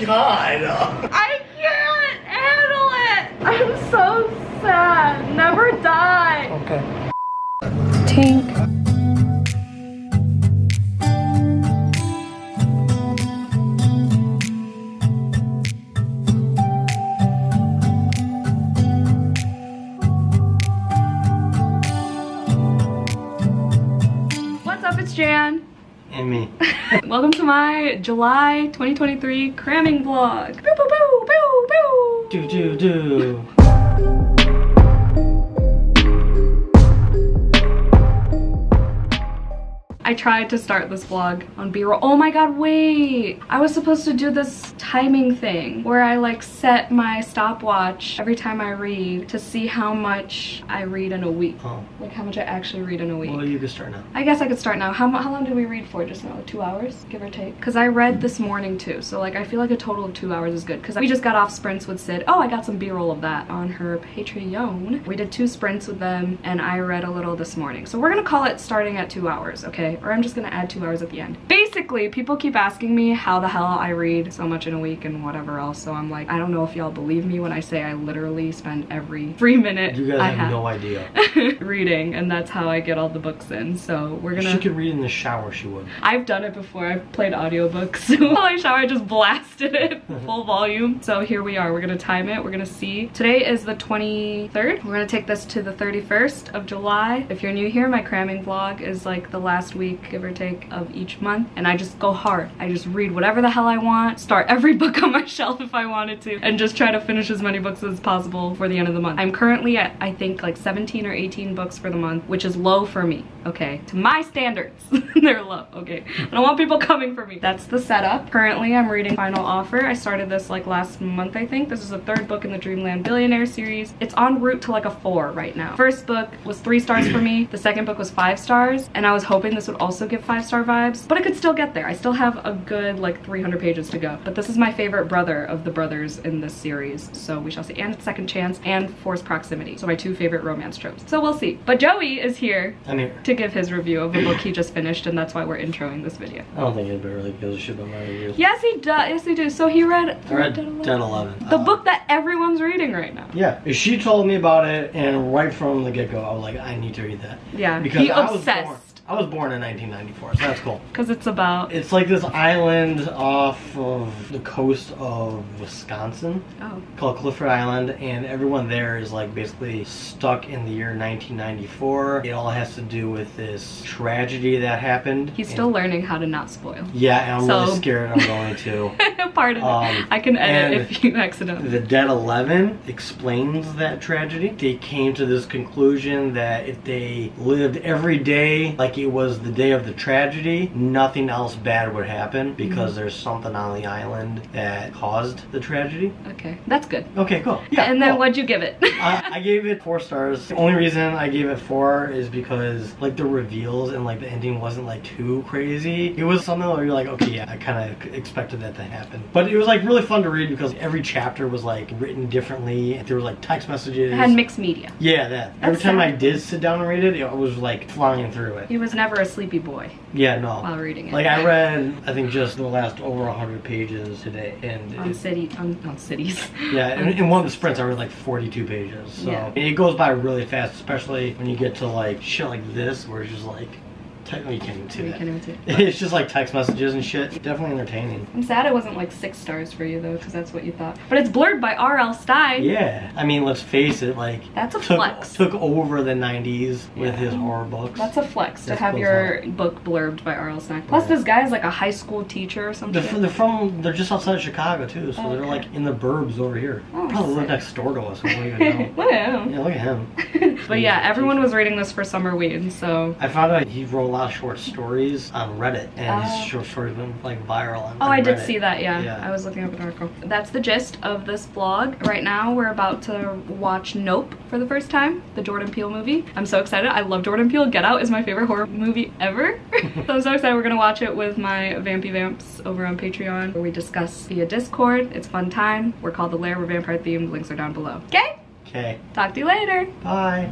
God. I can't handle it. I'm so sad. Never die. Okay. Tink. What's up? It's Jan. And me. Welcome to my July 2023 cramming vlog. Boo, boo, boo, boo, boo. Do, do, do. I tried to start this vlog on B-roll. Oh my god, wait! I was supposed to do this timing thing where I like set my stopwatch every time I read to see how much I read in a week. Oh. Like how much I actually read in a week. Well, you can start now. I guess I could start now. How long did we read for just now? 2 hours, give or take? Because I read this morning too, so like I feel like a total of 2 hours is good. Because we just got off sprints with Sid. Oh, I got some B-roll of that on her Patreon. We did 2 sprints with them and I read a little this morning. So we're gonna call it starting at 2 hours, okay? Or I'm just gonna add 2 hours at the end. Basically, people keep asking me how the hell I read so much in a week and whatever else. So I'm like, I don't know if y'all believe me when I say I literally spend every free minute You guys I have no idea. reading, and that's how I get all the books in. So we're gonna. She could read in the shower, she would. I've done it before. I've played audiobooks. While I shower, I just blasted it full volume. So here we are. We're gonna time it. We're gonna see. Today is the 23rd. We're gonna take this to the 31st of July. If you're new here, my cramming vlog is like the last week, give or take, of each month, and I just go hard. I just read whatever the hell I want, start every book on my shelf if I wanted to, and just try to finish as many books as possible for the end of the month. I'm currently at, I think, like 17 or 18 books for the month, which is low for me, okay? To my standards, they're low, okay? I don't want people coming for me. That's the setup. Currently, I'm reading Final Offer. I started this like last month, I think. This is the 3rd book in the Dreamland Billionaire series. It's en route to like a 4 right now. First book was 3 stars for me. The second book was 5 stars, and I was hoping this would also give 5-star vibes, but it could still get there. I still have a good like 300 pages to go. But this is my favorite brother of the brothers in this series, so we shall see. And Second Chance and Forced Proximity. So my 2 favorite romance tropes. So we'll see. But Joey is here to give his review of a book he just finished, and that's why we're introing this video. I don't think anybody really gives a shit about my reviews. Yes, he does. Yes, he does. So he read... I read Dead 11. The book that everyone's reading right now. Yeah. She told me about it, and right from the get-go, I was like, I need to read that. Yeah, because he obsessed. I was born in 1994, so that's cool. Because it's about... It's like this island off of the coast of Wisconsin called Clifford Island, and everyone there is like basically stuck in the year 1994. It all has to do with this tragedy that happened. He's still learning how to not spoil. Yeah, and I'm really scared I'm going to. Pardon it. I can edit if you accidentally. The Dead 11 explains that tragedy. They came to this conclusion that if they lived every day like it was the day of the tragedy, nothing else bad would happen because there's something on the island that caused the tragedy. Okay, that's good. Okay, cool. Yeah. And then what'd you give it? I gave it 4 stars. The only reason I gave it 4 is because like the reveals and like the ending wasn't like too crazy. It was something where you're like, okay, yeah, I kind of expected that to happen. But it was like really fun to read because every chapter was like written differently. There were like text messages. It had mixed media. Yeah, that. Every time I did sit down and read it, I was like flying through it. He was never a sleepy boy. Yeah, no. While reading it. Like I read, I think just the last over 100 pages today, and on cities. Yeah, in one of the sprints I read like 42 pages. So yeah. It goes by really fast, especially when you get to like shit like this, where it's just like. You can't even see that. It's just like text messages and shit. Definitely entertaining. I'm sad it wasn't like 6 stars for you though, because that's what you thought. But it's blurred by R.L. Stine. Yeah. I mean, let's face it, like... That's a flex. Took over the 90s with his horror books. That's a flex to have your book blurbed by R.L. Stine. Plus this guy is like a high school teacher or something. They're just outside of Chicago too, so they're like in the burbs over here. Probably live next door to us. We don't even know. Look at him. Yeah, look at him. But yeah, everyone was reading this for Summer Ween, so... I found out he wrote a lot of short stories on Reddit, and his short stories went like viral on I Reddit. did see that, yeah. I was looking up an article. That's the gist of this vlog. Right now, we're about to watch Nope for the first time, the Jordan Peele movie. I'm so excited. I love Jordan Peele. Get Out is my favorite horror movie ever. So I'm so excited. We're gonna watch it with my Vampy Vamps over on Patreon, where we discuss via Discord. It's fun time. We're called The Lair. We're vampire themed. Links are down below. Okay? Okay. Talk to you later. Bye.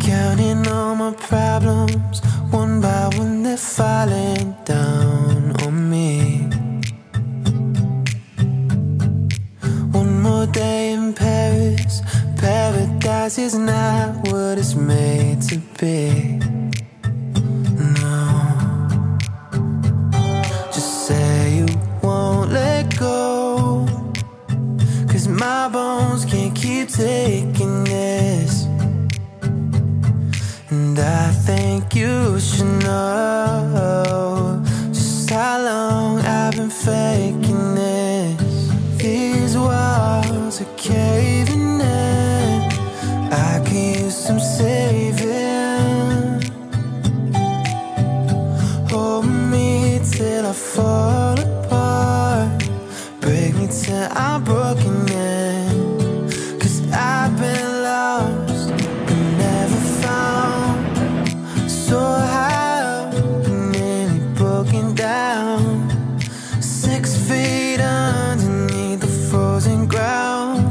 Counting all my problems, one by one they're falling down on me. is not what it's made to be. No, just say you won't let go, 'cause my bones can't keep taking this. And I think you should know just how long I've been faking this. These walls are caving in, I can use some saving. Hold me till I fall apart, break me till I'm broken in. 'Cause I've been lost and never found, so high and nearly broken down, 6 feet underneath the frozen ground.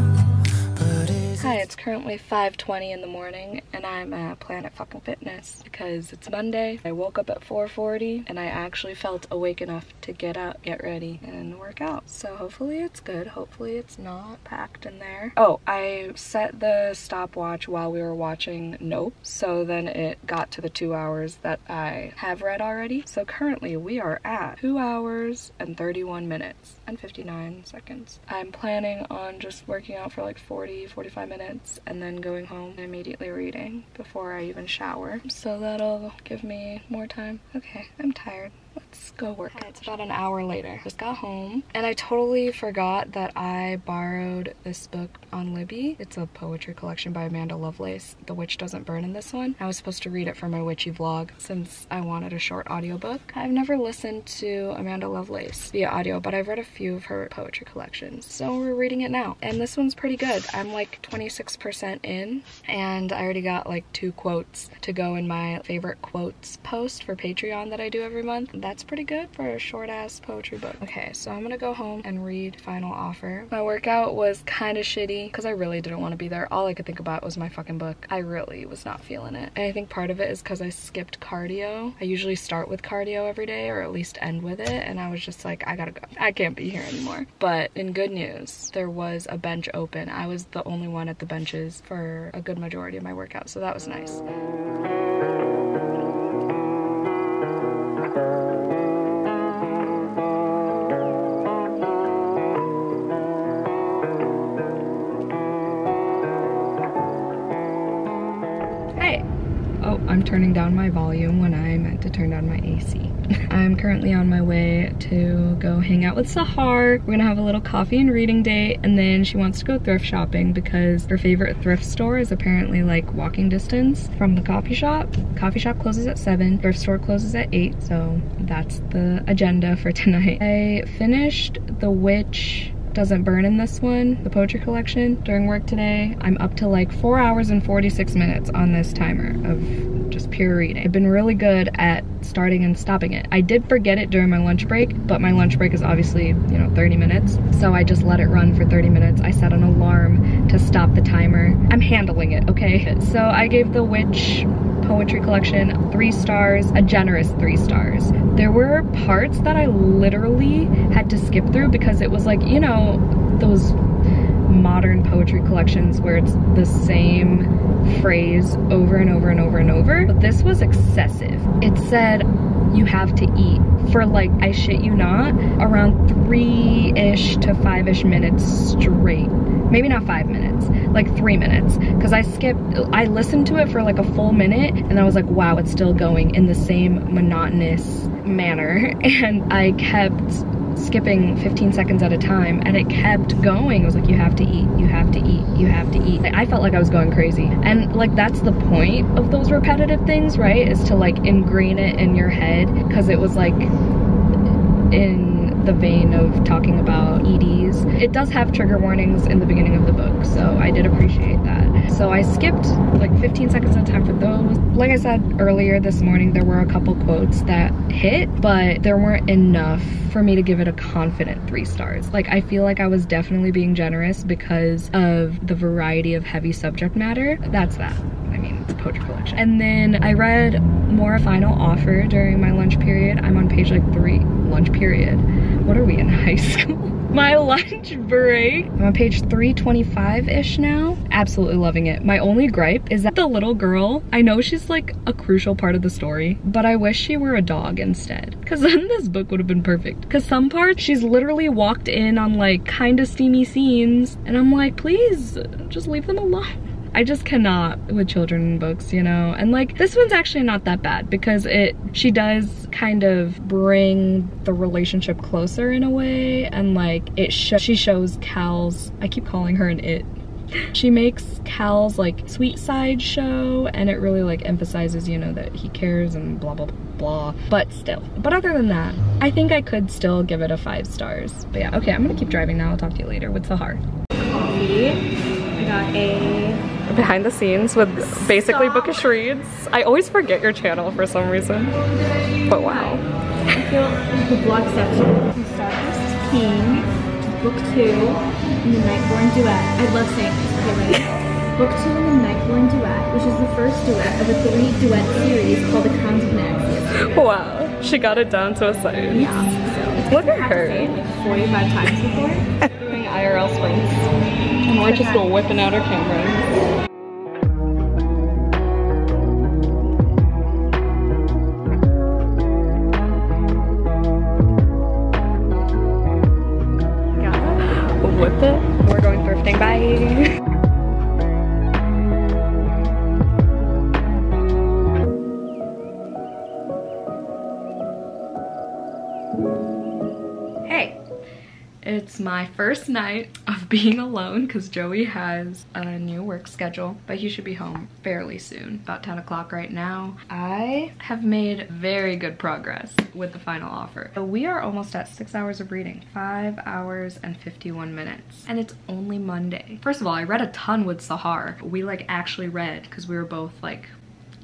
Hi, it's currently 5:20 in the morning and I'm at Planet fucking Fitness because it's Monday. I woke up at 4:40 and I actually felt awake enough to get up, get ready, and work out. So hopefully it's good. Hopefully it's not packed in there. Oh, I set the stopwatch while we were watching Nope, so then it got to the 2 hours that I have read already. So currently we are at 2 hours and 31 minutes and 59 seconds. I'm planning on just working out for like 40-45 minutes and then going home and immediately reading before I even shower. So that'll give me more time. Okay, I'm tired. Let's go work. Okay, it's about an hour later. Just got home and I totally forgot that I borrowed this book on Libby. It's a poetry collection by Amanda Lovelace. The Witch Doesn't Burn in this one. I was supposed to read it for my witchy vlog since I wanted a short audiobook. I've never listened to Amanda Lovelace via audio, but I've read a few of her poetry collections. So we're reading it now. And this one's pretty good. I'm like 26% in and I already got like 2 quotes to go in my favorite quotes post for Patreon that I do every month. That's pretty good for a short ass poetry book. Okay, so I'm gonna go home and read Final Offer. My workout was kind of shitty because I really didn't want to be there. All I could think about was my fucking book. I really was not feeling it. And I think part of it is because I skipped cardio. I usually start with cardio every day or at least end with it. And I was just like, I gotta go. I can't be here anymore. But in good news, there was a bench open. I was the only one at the benches for a good majority of my workout. So that was nice. I'm turning down my volume when I meant to turn down my AC. I'm currently on my way to go hang out with Sahar. We're gonna have a little coffee and reading date, and then she wants to go thrift shopping because her favorite thrift store is apparently like walking distance from the coffee shop. Coffee shop closes at 7, thrift store closes at 8, so that's the agenda for tonight. I finished The Witch Doesn't Burn in this one, the poetry collection, during work today. I'm up to like 4 hours and 46 minutes on this timer of just pure reading. I've been really good at starting and stopping it. I did forget it during my lunch break, but my lunch break is obviously, you know, 30 minutes. So I just let it run for 30 minutes. I set an alarm to stop the timer. I'm handling it, okay? So I gave The Witch poetry collection 3 stars, a generous 3 stars. There were parts that I literally had to skip through because it was like, you know, those modern poetry collections where it's the same phrase over and over and over and over, but this was excessive. It said you have to eat for like, I shit you not, around 3-ish to 5-ish minutes straight. Maybe not 5 minutes, like 3 minutes. Cause I listened to it for like a full minute and I was like, wow, it's still going in the same monotonous manner. And I kept skipping 15 seconds at a time and it kept going. It was like, you have to eat, you have to eat, you have to eat. Like, I felt like I was going crazy. And like, that's the point of those repetitive things, right? Is to like ingrain it in your head. Cause it was like in the vein of talking about EDs. It does have trigger warnings in the beginning of the book, so I did appreciate that. So I skipped like 15 seconds at a time for those. Like I said earlier this morning, there were a couple quotes that hit, but there weren't enough for me to give it a confident 3 stars. Like, I feel like I was definitely being generous because of the variety of heavy subject matter. That's that. I mean, it's a poetry collection. And then I read more Final Offer during my lunch period. I'm on page like 3, lunch period. what are we in high school? My lunch break. I'm on page 325-ish now. Absolutely loving it. My only gripe is that the little girl, I know she's like a crucial part of the story, but I wish she were a dog instead. Cause then this book would have been perfect. Cause some parts, she's literally walked in on like kinda steamy scenes, and I'm like, please, just leave them alone. I just cannot with children books, you know? And like, this one's actually not that bad because she does kind of bring the relationship closer in a way, and like, she shows Cal's, I keep calling her an it. She makes Cal's like sweet side show, and it really like emphasizes, you know, that he cares and blah, blah, blah. But still, but other than that, I think I could still give it a 5 stars. But yeah, okay, I'm gonna keep driving now. I'll talk to you later with Sahar. Coffee. I got a behind the scenes with basically bookish reads. I always forget your channel for some reason, but wow. I feel like the vlog section. We start with King, book 2, and the Nightborn Duet. I love saying this. Okay, ready? Book 2 and the Nightborn Duet, which is the first duet of a 3-duet series called The Crowns of Naxia. Wow, she got it down to a science. Yeah, so look at her. Say it like 45 times before. Doing IRL sprints, and we're just still whipping out our cameras. Whip it. We're going thrifting. Bye. Hey, it's my first night of being alone because Joey has a new work schedule, but he should be home fairly soon, about 10 o'clock right now. I have made very good progress with the final offer. So we are almost at 6 hours of reading, 5 hours and 51 minutes, and it's only Monday. First of all, I read a ton with Sahar. We like actually read because we were both like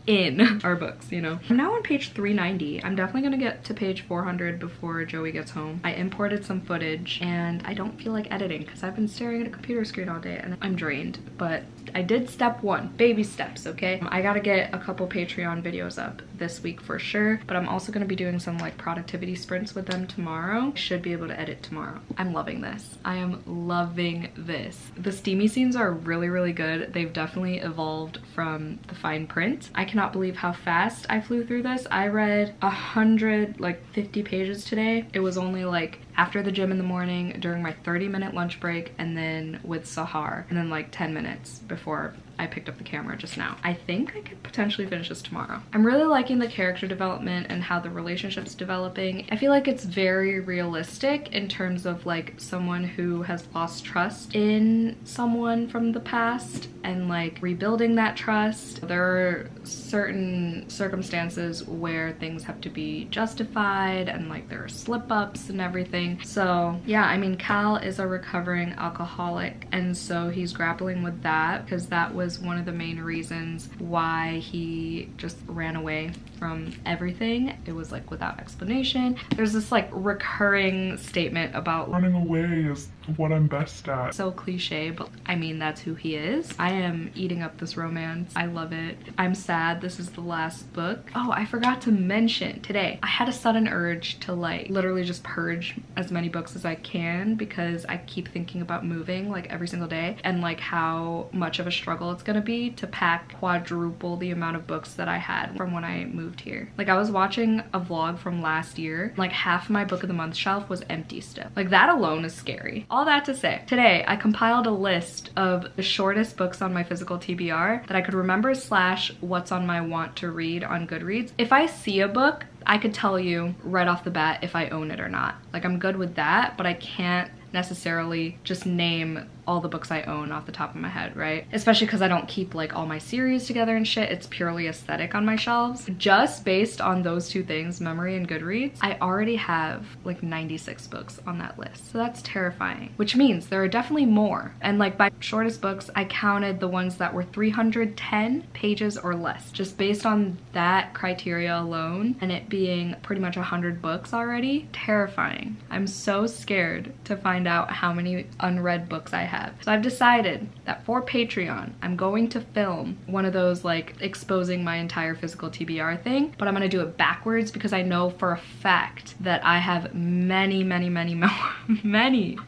in our books, you know. I'm now on page 390. I'm definitely gonna get to page 400 before Joey gets home. I imported some footage and I don't feel like editing because I've been staring at a computer screen all day and I'm drained, but I did step 1, baby steps, okay? I gotta get a couple Patreon videos up this week for sure, but I'm also gonna be doing some like productivity sprints with them tomorrow. Should be able to edit tomorrow. I'm loving this. I am loving this. The steamy scenes are really, really good. They've definitely evolved from the fine print. I cannot believe how fast I flew through this. I read 150 pages today. It was only like after the gym in the morning, during my 30-minute lunch break, and then with Sahar, and then like 10 minutes before I picked up the camera just now. I think I could potentially finish this tomorrow. I'm really liking the character development and how the relationship's developing. I feel like it's very realistic in terms of like someone who has lost trust in someone from the past and like rebuilding that trust. There are certain circumstances where things have to be justified and like there are slip-ups and everything. So yeah, I mean, Cal is a recovering alcoholic, and so he's grappling with that because that was one of the main reasons why he just ran away from everything. It was like without explanation. There's this like recurring statement about running away is what I'm best at. So cliche, but I mean, that's who he is. I am eating up this romance. I love it. I'm sad this is the last book. Oh, I forgot to mention today, I had a sudden urge to like literally just purge as many books as I can because I keep thinking about moving like every single day and like how much of a struggle it's gonna be to pack quadruple the amount of books that I had from when I moved here. Like I was watching a vlog from last year, like half my book of the month shelf was empty still. Like that alone is scary. All that to say, today I compiled a list of the shortest books on my physical TBR that I could remember / what's on my want to read on Goodreads. If I see a book, I could tell you right off the bat if I own it or not. Like I'm good with that, but I can't necessarily just name all the books I own off the top of my head, right? Especially because I don't keep like all my series together and shit. It's purely aesthetic on my shelves. Just based on those two things, memory and Goodreads, I already have like 96 books on that list. So that's terrifying, which means there are definitely more. And like by shortest books, I counted the ones that were 310 pages or less, just based on that criteria alone, and it being pretty much 100 books already. Terrifying. I'm so scared to find out how many unread books I have have. So I've decided that for Patreon, I'm going to film one of those like exposing my entire physical TBR thing, but I'm gonna do it backwards because I know for a fact that I have many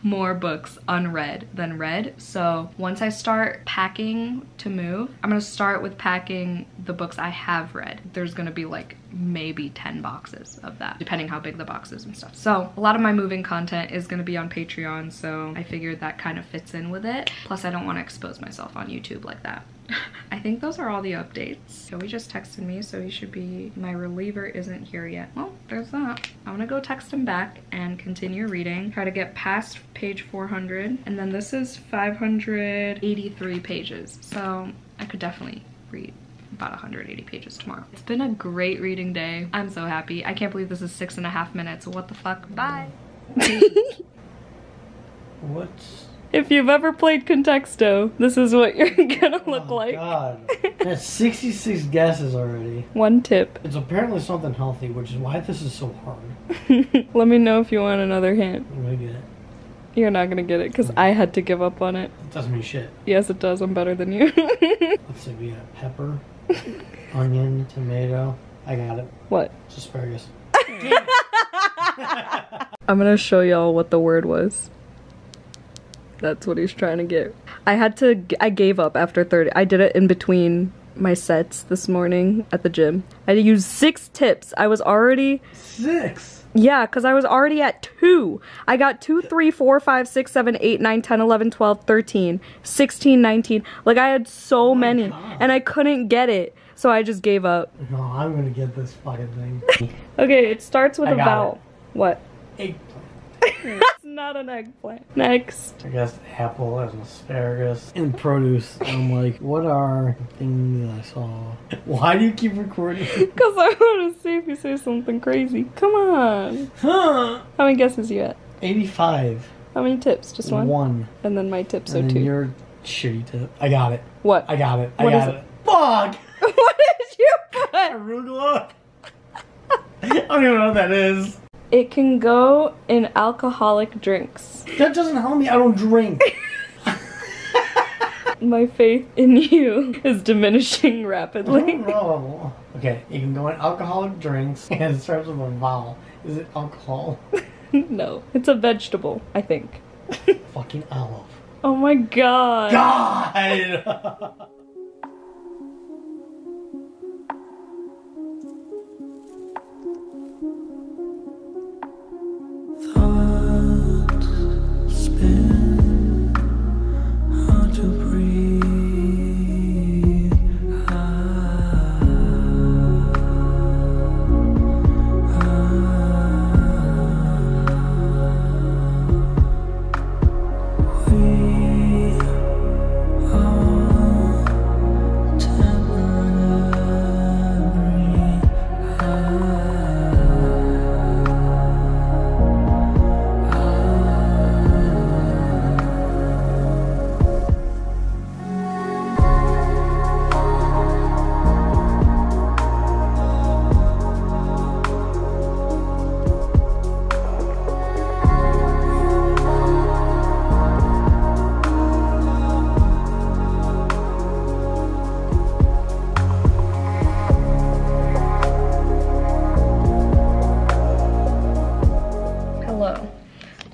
more books unread than read. So once I start packing to move, I'm gonna start with packing the books I have read. There's gonna be like maybe 10 boxes of that, depending how big the box is and stuff. So a lot of my moving content is gonna be on Patreon, so I figured that kind of fits in with it. Plus I don't want to expose myself on YouTube like that. I think those are all the updates. Joey just texted me, so he should be, my reliever isn't here yet. Well, there's that. I'm gonna go text him back and continue reading. Try to get past page 400. And then this is 583 pages. So I could definitely read about 180 pages tomorrow. It's been a great reading day. I'm so happy. I can't believe this is 6.5 minutes. What the fuck? Bye. What? If you've ever played Contexto, this is what you're gonna look like. God. That's 66 guesses already. One tip. It's apparently something healthy, which is why this is so hard. Let me know if you want another hint. I'm gonna get it. You're not gonna get it because I had to give up on it. It doesn't mean shit. Yes, it does. I'm better than you. Let's see, we got pepper, onion, tomato. I got it. What? It's asparagus. I'm gonna show y'all what the word was. That's what he's trying to get. I gave up after 30. I did it in between my sets this morning at the gym. I had to use 6 tips. I was already... 6? Yeah, because I was already at 2. I got 2, 3, 4, 5, 6, 7, 8, 9, 10, 11, 12, 13, 16, 19. Like I had so many and I couldn't get it. So I just gave up. No, I'm gonna get this fucking thing. Okay, it starts with a vowel. It. What? Eggplant. It's not an eggplant. Next. I guess apple as asparagus. In produce, I'm like, what are things I saw? Why do you keep recording? Because I want to see if you say something crazy. Come on. Huh? How many guesses you at? 85. How many tips? Just one? 1. And then my tips are And 2. your shitty tip. I got it. What? I got it. What I is got it. Fuck! What did you put? Arugula? I don't even know what that is. It can go in alcoholic drinks. That doesn't help me. I don't drink. My faith in you is diminishing rapidly. I don't know. Okay, you can go in alcoholic drinks and it starts with a vowel. Is it alcohol? No, it's a vegetable, I think. Fucking olive. Oh my god. God!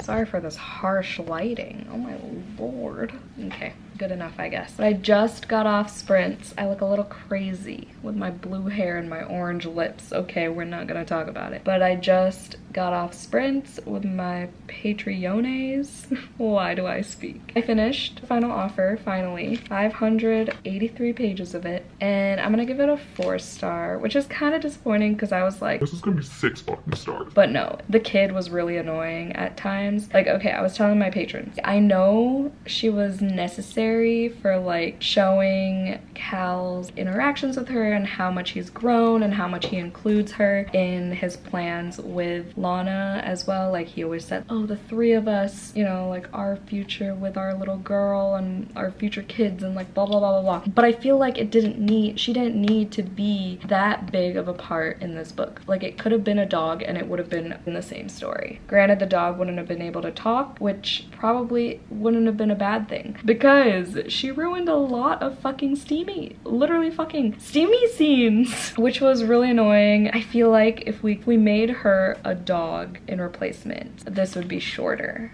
Sorry for this harsh lighting. Oh my lord. Okay, good enough, I guess. But I just got off sprints. I look a little crazy with my blue hair and my orange lips. Okay, we're not gonna talk about it. But I just got off sprints with my Patreones. Why do I speak? I finished Final Offer, finally. 583 pages of it. And I'm gonna give it a 4-star, which is kind of disappointing because I was like, this is gonna be 6 fucking stars. but no, the kid was really annoying at times. Like, okay, I was telling my patrons, I know she was necessary for like showing Cal's interactions with her and how much he's grown and how much he includes her in his plans with Lana as well. Like he always said, oh, the three of us, you know, like our future with our little girl and our future kids and like blah blah blah blah blah. But I feel like she didn't need to be that big of a part in this book. Like it could have been a dog and it would have been in the same story. Granted, the dog wouldn't have been able to talk, which probably wouldn't have been a bad thing because she ruined a lot of fucking literally fucking steamy scenes, which was really annoying. I feel like if we made her a dog in replacement, this would be shorter.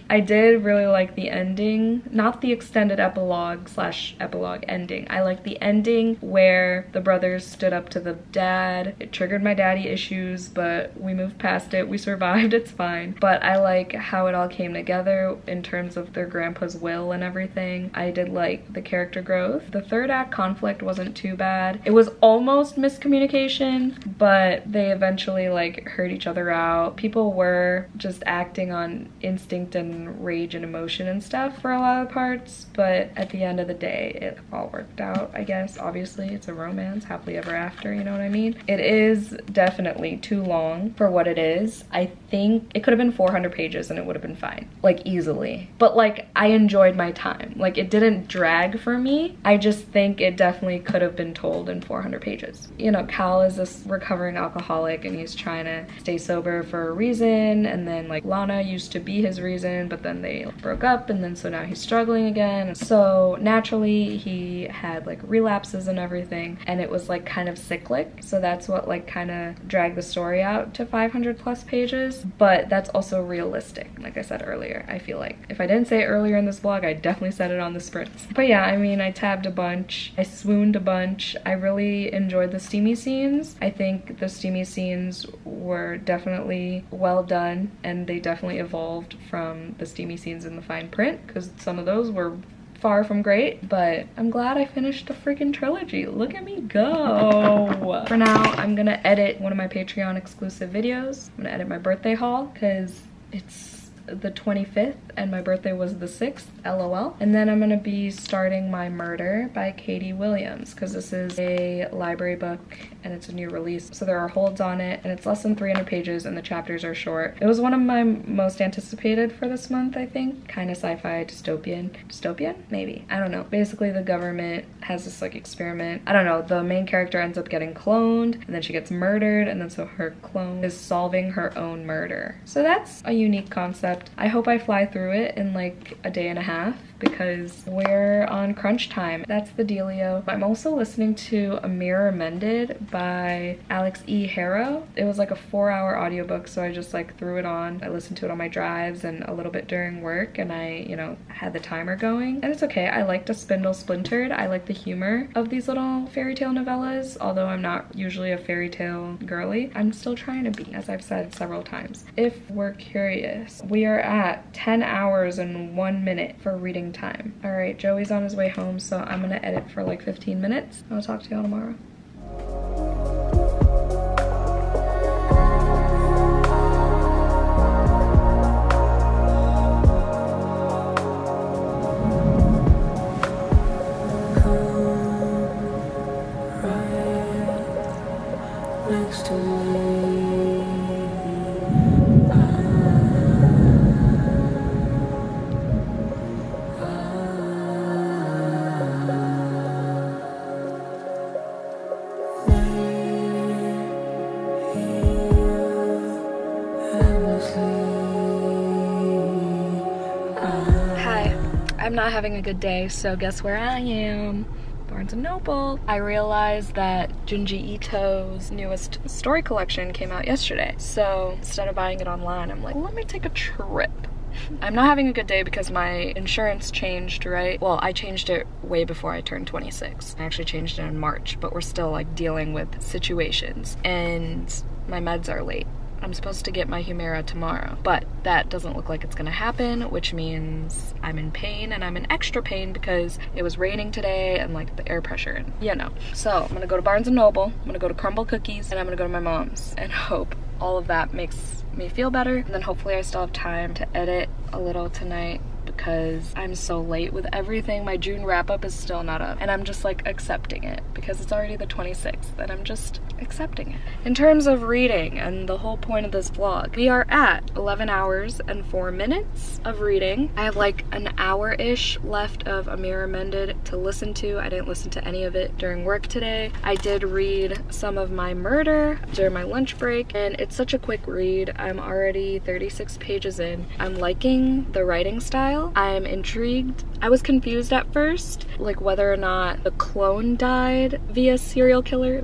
I did really like the ending, not the extended epilogue / epilogue ending. I like the ending where the brothers stood up to the dad. It triggered my daddy issues, but we moved past it. We survived, it's fine. But I like how it all came together in terms of their grandpa's will and everything. I did like the character growth. The third act conflict wasn't too bad. It was almost miscommunication, but they eventually like heard each other out. People were just acting on instinct and rage and emotion and stuff for a lot of parts, but at the end of the day it all worked out, I guess. Obviously it's a romance, happily ever after, you know what I mean? It is definitely too long for what it is. I think it could have been 400 pages and it would have been fine, like easily. But like I enjoyed my time, like it didn't drag for me. I just think it definitely could have been told in 400 pages. You know, Cal is this recovering alcoholic and he's trying to stay sober for a reason, and then like Lana used to be his reason, but then they broke up, and then so now he's struggling again. So naturally he had like relapses and everything, and it was like kind of cyclic. So that's what like kind of dragged the story out to 500 plus pages, but that's also realistic. Like I said earlier, I feel like if I didn't say it earlier in this vlog, I definitely said it on the sprints. But yeah, I mean, I tabbed a bunch, I swooned a bunch. I really enjoyed the steamy scenes. I think the steamy scenes were definitely well done, and they definitely evolved from the steamy scenes in the fine print, because some of those were far from great, but I'm glad I finished the freaking trilogy. Look at me go. For now, I'm gonna edit one of my Patreon exclusive videos. I'm gonna edit my birthday haul because it's the 25th and my birthday was the 6th, LOL. And then I'm gonna be starting my Murder by Katie Williams, because this is a library book and it's a new release, so there are holds on it, and it's less than 300 pages and the chapters are short. It was one of my most anticipated for this month, I think. Kind of sci-fi, dystopian, maybe, I don't know. Basically the government has this like experiment, I don't know, the main character ends up getting cloned and then she gets murdered, and then so her clone is solving her own murder. So that's a unique concept. I hope I fly through it in like a day and a half because we're on crunch time. That's the dealio. I'm also listening to A Mirror Mended by Alex E. Harrow. It was like a 4-hour audiobook, so I just like threw it on. I listened to it on my drives and a little bit during work, and I, you know, had the timer going. And it's okay. I like to Spindle Splintered. I like the humor of these little fairy tale novellas, although I'm not usually a fairy tale girly. I'm still trying to be, as I've said several times. If we're curious, we are at 10 hours and 1 minute for reading time. All right, Joey's on his way home, so I'm gonna edit for like 15 minutes. I'll talk to y'all tomorrow. Next to me. I'm not having a good day, so guess where I am? Barnes & Noble. I realized that Junji Ito's newest story collection came out yesterday, so instead of buying it online, I'm like, let me take a trip. I'm not having a good day because my insurance changed, right? Well, I changed it way before I turned 26. I actually changed it in March, but we're still like dealing with situations, and my meds are late. I'm supposed to get my Humira tomorrow, but that doesn't look like it's gonna happen, which means I'm in pain, and I'm in extra pain because it was raining today and like the air pressure and you know. So I'm gonna go to Barnes & Noble, I'm gonna go to Crumble Cookies, and I'm gonna go to my mom's and hope all of that makes me feel better. And then hopefully I still have time to edit a little tonight, because I'm so late with everything. My June wrap-up is still not up, and I'm just like accepting it because it's already the 26th, and I'm just accepting it. In terms of reading and the whole point of this vlog, we are at 11 hours and 4 minutes of reading. I have like an hour-ish left of A Mirror Mended to listen to. I didn't listen to any of it during work today. I did read some of My Murder during my lunch break, and it's such a quick read. I'm already 36 pages in. I'm liking the writing style. I'm intrigued. I was confused at first, like whether or not the clone died via serial killer.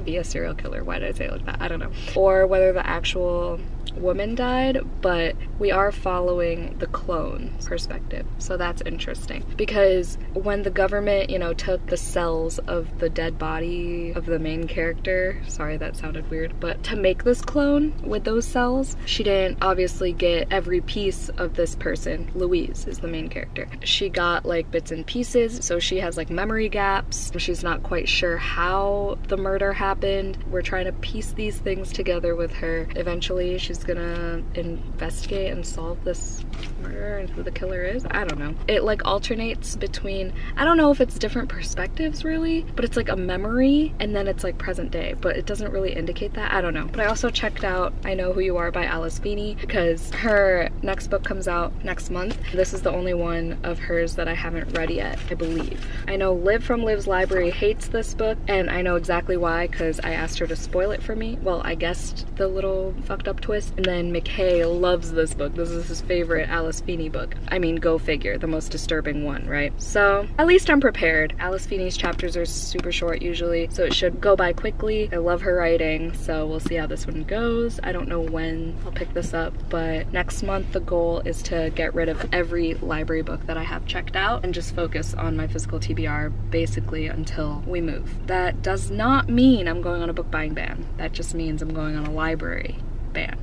Why did I say it like that? I don't know. Or whether the actual woman died, but we are following the clone's perspective, so that's interesting. Because when the government, you know, took the cells of the dead body of the main character, sorry that sounded weird, but to make this clone with those cells, she didn't obviously get every piece of this person. Louise is the main character. She got like bits and pieces, so she has like memory gaps. She's not quite sure how the murder happened. We're trying to piece these things together with her. Eventually she's gonna investigate and solve this murder and who the killer is. I don't know. It like alternates between, I don't know if it's different perspectives really, but it's like a memory and then it's like present day, but it doesn't really indicate that. I don't know. But I also checked out I Know Who You Are by Alice Feeney because her next book comes out next month. This is the only one of hers that I haven't read yet, I believe. I know Liv from Liv's Library hates this book, and I know exactly why because I asked her to spoil it for me. Well, I guessed the little fucked up twist. And then McKay loves this book. This is his favorite Alice Feeney book. I mean, go figure, the most disturbing one, right? So at least I'm prepared. Alice Feeney's chapters are super short usually, so it should go by quickly. I love her writing, so we'll see how this one goes. I don't know when I'll pick this up, but next month the goal is to get rid of every library book that I have checked out and just focus on my physical TBR basically until we move. That does not mean I'm going on a book buying ban. That just means I'm going on a library ban.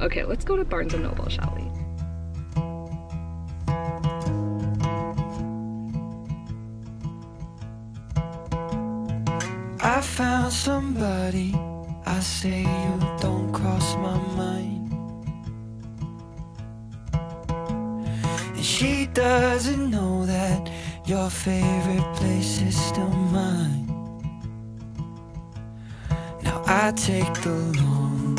Okay, let's go to Barnes & Noble, shall we? I found somebody, I say you don't cross my mind. And she doesn't know that your favorite place is still mine. Now I take the long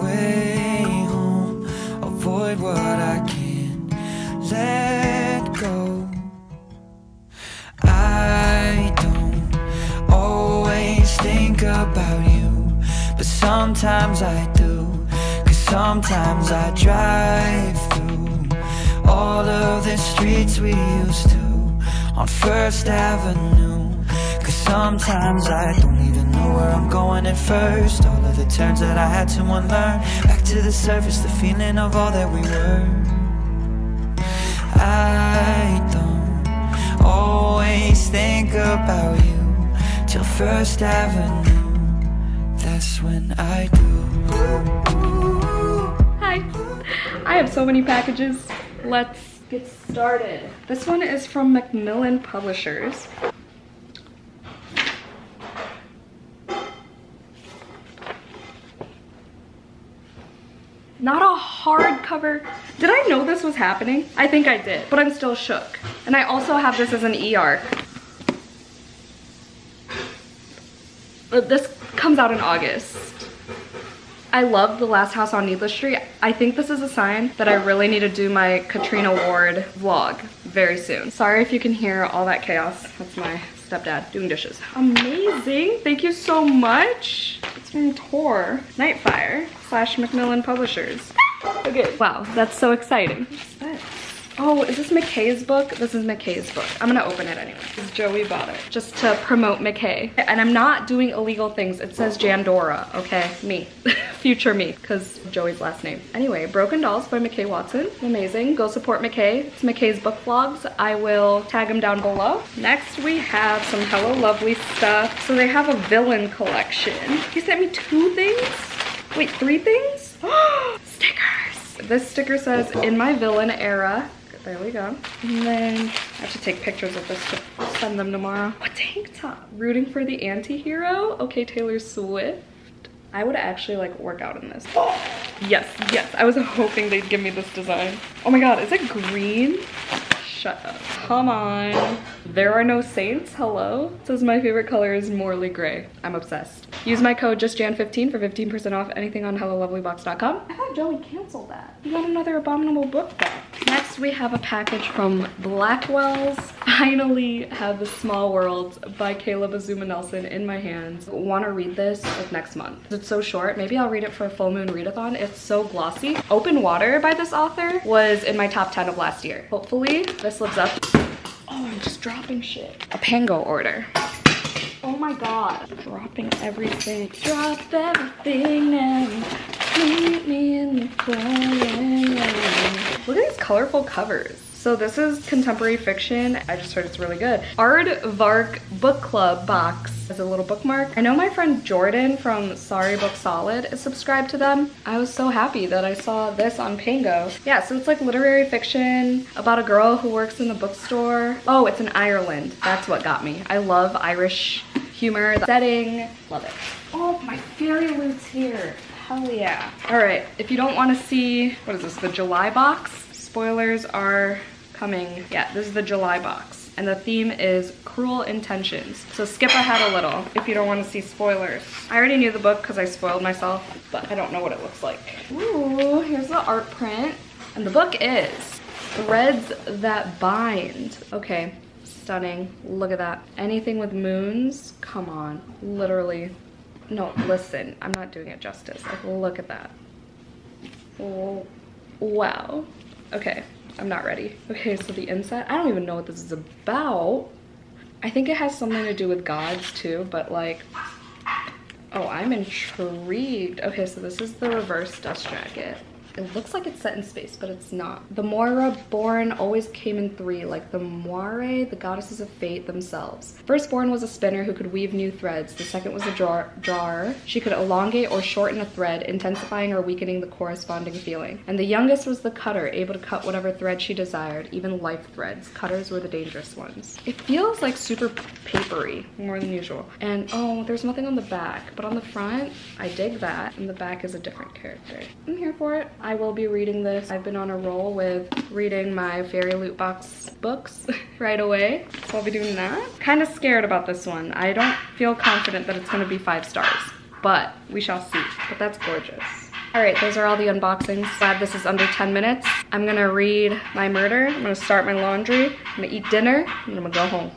way home, avoid what I can't let go. I don't always think about you, but sometimes I do, 'cause sometimes I drive through all of the streets we used to on First Avenue. 'Cause sometimes I don't even know where I'm going at first. All of the turns that I had to unlearn, back to the surface, the feeling of all that we were. I don't always think about you till First Avenue, that's when I do. Hi, I have so many packages. Let's get started. This one is from Macmillan Publishers. Not a hardcover. Did I know this was happening? I think I did, but I'm still shook. And I also have this as an e-arc. This comes out in August. I love The Last House on Needless Street. I think this is a sign that I really need to do my Katrina Ward vlog very soon. Sorry if you can hear all that chaos. That's my stepdad doing dishes. Amazing, thank you so much. It's from Tor, Nightfire / Macmillan Publishers. Okay, wow, that's so exciting. What's that? Oh, is this McKay's book? This is McKay's book. I'm gonna open it anyway. This is Joey bought it just to promote McKay. And I'm not doing illegal things. It says Jandora, okay? Me, future me, because Joey's last name. Anyway, Broken Dolls by McKay Watson. Amazing, go support McKay. It's McKay's book vlogs. I will tag him down below. Next, we have some Hello Lovely stuff. So they have a villain collection. He sent me 2 things? Wait, 3 things? Stickers. This sticker says, in my villain era. There we go. And then I have to take pictures of this to send them tomorrow. A tank top. Rooting for the anti-hero. Okay, Taylor Swift. I would actually like work out in this. Oh, yes, yes. I was hoping they'd give me this design. Oh my god, is it green? Shut up. Come on. There are no saints. Hello. It says my favorite color is Morley Gray. I'm obsessed. Use my code JustJan15 for 15% off anything on HelloLovelyBox.com. I thought Joey canceled that. You got another abominable book back. Next, we have a package from Blackwell's. Finally have The Small World by Caleb Azuma Nelson in my hands. Want to read this like next month. It's so short. Maybe I'll read it for a full moon readathon. It's so glossy. Open Water by this author was in my top 10 of last year. Hopefully this lives up. Oh, I'm just dropping shit. A Pango order. Oh my god. Dropping everything. Drop everything now. Meet me in the corner. Look at these colorful covers. So this is contemporary fiction. I just heard it's really good. Aardvark Book Club box as a little bookmark. I know my friend Jordan from Sorry Book Solid is subscribed to them. I was so happy that I saw this on Pango. Yeah, so it's like literary fiction about a girl who works in the bookstore. Oh, it's in Ireland. That's what got me. I love Irish humor, the setting, love it. Oh, my fairy loot's here. Hell yeah. All right, if you don't want to see, what is this, the July box? Spoilers are coming. Yeah, this is the July box. And the theme is Cruel Intentions. So skip ahead a little if you don't want to see spoilers. I already knew the book because I spoiled myself, but I don't know what it looks like. Ooh, here's the art print. And the book is Threads That Bind. Okay, stunning. Look at that. Anything with moons? Come on, literally. No, listen, I'm not doing it justice. Like, look at that. Oh, wow. Okay, I'm not ready. Okay, so the inside, I don't even know what this is about. I think it has something to do with gods too, but like, oh, I'm intrigued. Okay, so this is the reverse dust jacket. It looks like it's set in space, but it's not. The Moira born always came in three, like the Moire, the goddesses of fate themselves. Firstborn was a spinner who could weave new threads. The second was a drawer. She could elongate or shorten a thread, intensifying or weakening the corresponding feeling. And the youngest was the cutter, able to cut whatever thread she desired, even life threads. Cutters were the dangerous ones. It feels like super papery, more than usual. And oh, there's nothing on the back, but on the front, I dig that. And the back is a different character. I'm here for it. I will be reading this. I've been on a roll with reading my Fairy Loot Box books right away, so I'll be doing that. Kind of scared about this one. I don't feel confident that it's going to be 5 stars, but we shall see. But that's gorgeous. All right, those are all the unboxings. Glad this is under 10 minutes. I'm gonna read my murder. I'm gonna start my laundry. I'm gonna eat dinner, and I'm gonna go home.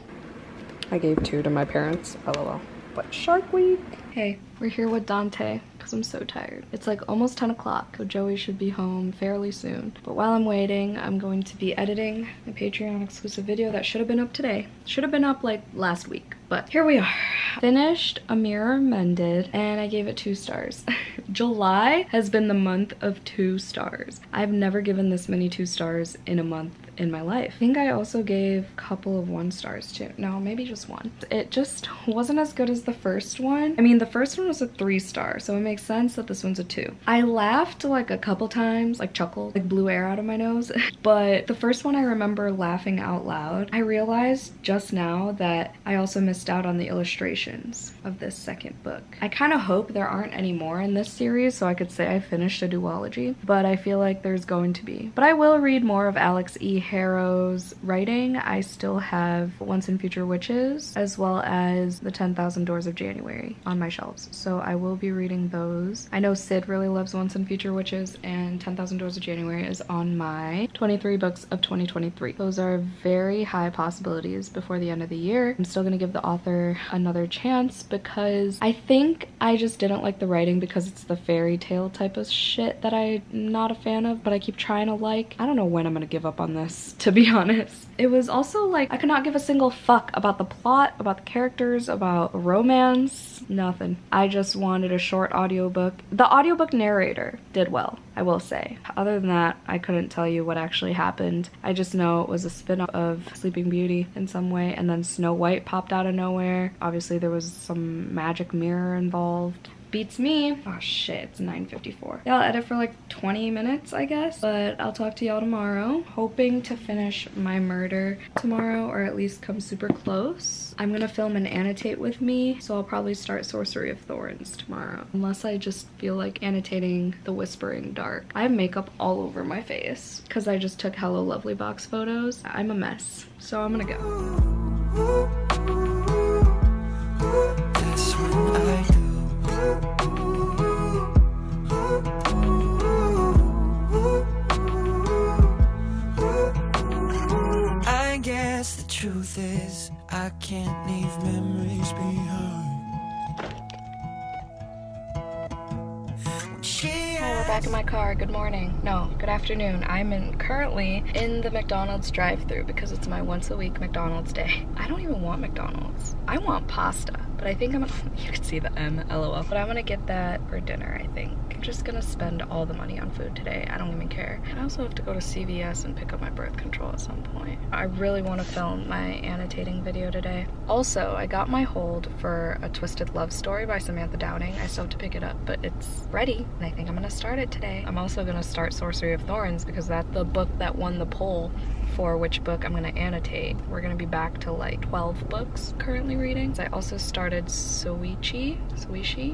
I gave 2 to my parents, LOL. But Shark Week. Hey, we're here with Dante because I'm so tired. It's like almost 10 o'clock, so Joey should be home fairly soon. But while I'm waiting, I'm going to be editing a Patreon exclusive video that should have been up today. Should have been up like last week, but here we are. Finished A Mirror Mended, and I gave it 2 stars. July has been the month of 2 stars. I've never given this many 2 stars in a month in my life. I think I also gave a couple of 1 stars too. No, maybe just 1. It just wasn't as good as the first one. I mean, the first one was a 3 star, so it makes sense that this one's a 2. I laughed like a couple times, like chuckled, like blew air out of my nose. But the first one I remember laughing out loud. I realized just now that I also missed out on the illustrations of this second book. I kind of hope there aren't any more in this series so I could say I finished a duology, but I feel like there's going to be. But I will read more of Alex E. Harrow's writing. I still have Once and Future Witches as well as The 10,000 Doors of January on my shelves, so I will be reading those. I know Sid really loves Once and Future Witches, and 10,000 Doors of January is on my 23 books of 2023. Those are very high possibilities before the end of the year. I'm still gonna give the author another chance because I think I just didn't like the writing because it's the fairy tale type of shit that I'm not a fan of, but I keep trying to like. I don't know when I'm gonna give up on this, to be honest. It was also like I could not give a single fuck about the plot, about the characters, about romance, nothing. I just wanted a short audiobook. The audiobook narrator did well, I will say. Other than that, I couldn't tell you what actually happened. I just know it was a spin-off of Sleeping Beauty in some way, and then Snow White popped out of nowhere. Obviously there was some magic mirror involved. Beats me. Oh shit, it's 9:54. Yeah, I'll edit for like 20 minutes, I guess. But I'll talk to y'all tomorrow. Hoping to finish my murder tomorrow, or at least come super close. I'm gonna film and annotate with me, so I'll probably start Sorcery of Thorns tomorrow. Unless I just feel like annotating The Whispering Dark. I have makeup all over my face because I just took Hello Lovely box photos. I'm a mess, so I'm gonna go. That's what I do. I guess the truth is I can't leave memories behind. Hi, we're back in my car. Good morning. No, good afternoon. I'm currently in the McDonald's drive-thru because it's my once a week McDonald's day. I don't even want McDonald's. I want pasta, but I think I'm gonna, you can see the M, LOL, but I'm gonna get that for dinner, I think. I'm just gonna spend all the money on food today. I don't even care. I also have to go to CVS and pick up my birth control at some point. I really want to film my annotating video today. Also, I got my hold for A Twisted Love Story by Samantha Downing. I still have to pick it up, but it's ready, and I think I'm gonna start it today. I'm also gonna start Sorcery of Thorns because that's the book that won the poll for which book I'm gonna annotate. We're gonna be back to like 12 books currently reading. I also started Soichi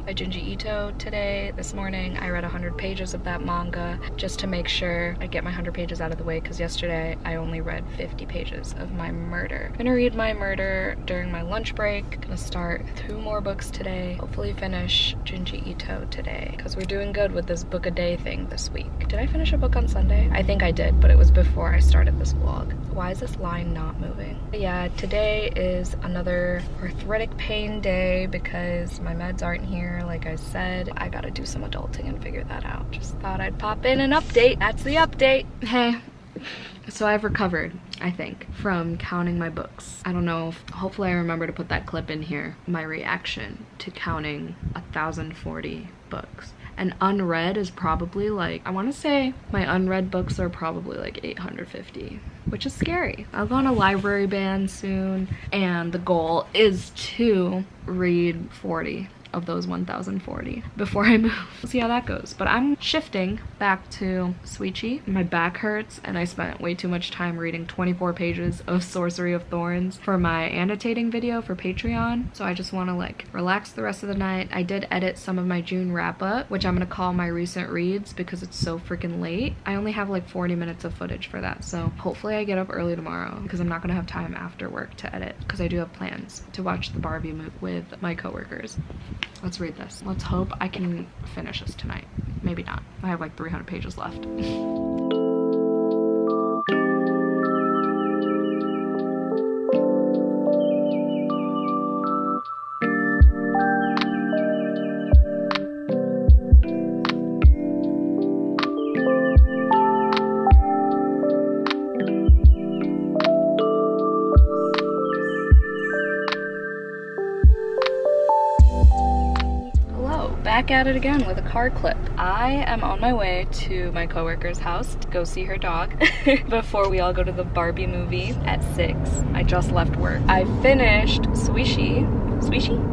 by Junji Ito today. This morning I read 100 pages of that manga just to make sure I get my 100 pages out of the way because yesterday I only read 50 pages of my murder. I'm gonna read my murder during my lunch break. Gonna start 2 more books today. Hopefully finish Junji Ito today because we're doing good with this book a day thing this week. Did I finish a book on Sunday? I think I did, but it was before I started this vlog. Why is this line not moving? But yeah, today is another arthritic pain day because my meds aren't here, like I said. I gotta do some adulting and figure that out. Just thought I'd pop in an update. That's the update. Hey. So I've recovered, I think, from counting my books. I don't know, hopefully I remember to put that clip in here. My reaction to counting 1,040 books. And unread is probably like, I want to say my unread books are probably like 850, which is scary. I'll go on a library ban soon, and the goal is to read 40 of those 1,040 before I move. We'll see how that goes. But I'm shifting back to Suichi. My back hurts and I spent way too much time reading 24 pages of Sorcery of Thorns for my annotating video for Patreon. So I just want to like relax the rest of the night. I did edit some of my June wrap up, which I'm gonna call my recent reads because it's so freaking late. I only have like 40 minutes of footage for that. So hopefully I get up early tomorrow because I'm not gonna have time after work to edit because I do have plans to watch the Barbie movie with my coworkers. Let's read this. Let's hope I can finish this tonight. Maybe not. I have like 300 pages left. Back at it again with a car clip. I am on my way to my coworker's house to go see her dog before we all go to the Barbie movie at 6. I just left work. I finished Suichi?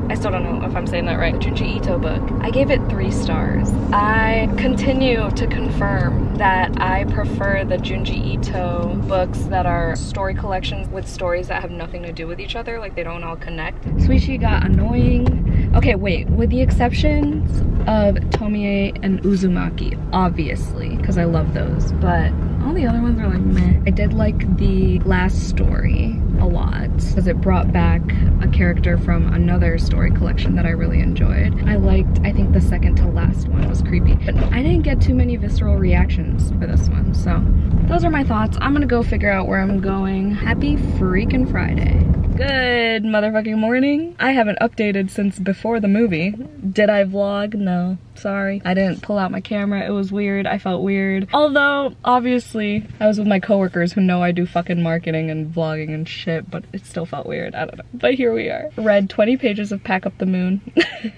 I still don't know if I'm saying that right. The Junji Ito book. I gave it 3 stars. I continue to confirm that I prefer the Junji Ito books that are story collections with stories that have nothing to do with each other, like they don't all connect. Suichi got annoying. Okay, wait, with the exceptions of Tomie and Uzumaki, obviously, because I love those, but all the other ones are like meh. I did like the last story a lot because it brought back a character from another story collection that I really enjoyed. I liked, I think the second to last one was creepy, but I didn't get too many visceral reactions for this one, so those are my thoughts. I'm gonna go figure out where I'm going. Happy freaking Friday. Good motherfucking morning. I haven't updated since before the movie. Did I vlog? No. Sorry. I didn't pull out my camera. It was weird. I felt weird. Although, obviously, I was with my coworkers who know I do fucking marketing and vlogging and shit, but it still felt weird. I don't know. But here we are. Read 20 pages of Pack Up the Moon.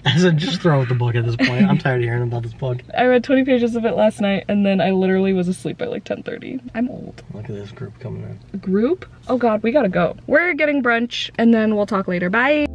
I said just throw out the book at this point. I'm tired of hearing about this book. I read 20 pages of it last night, and then I literally was asleep by like 10:30. I'm old. Look at this group coming in. A group? Oh god, we gotta go. We're getting brunch, and then we'll talk later. Bye!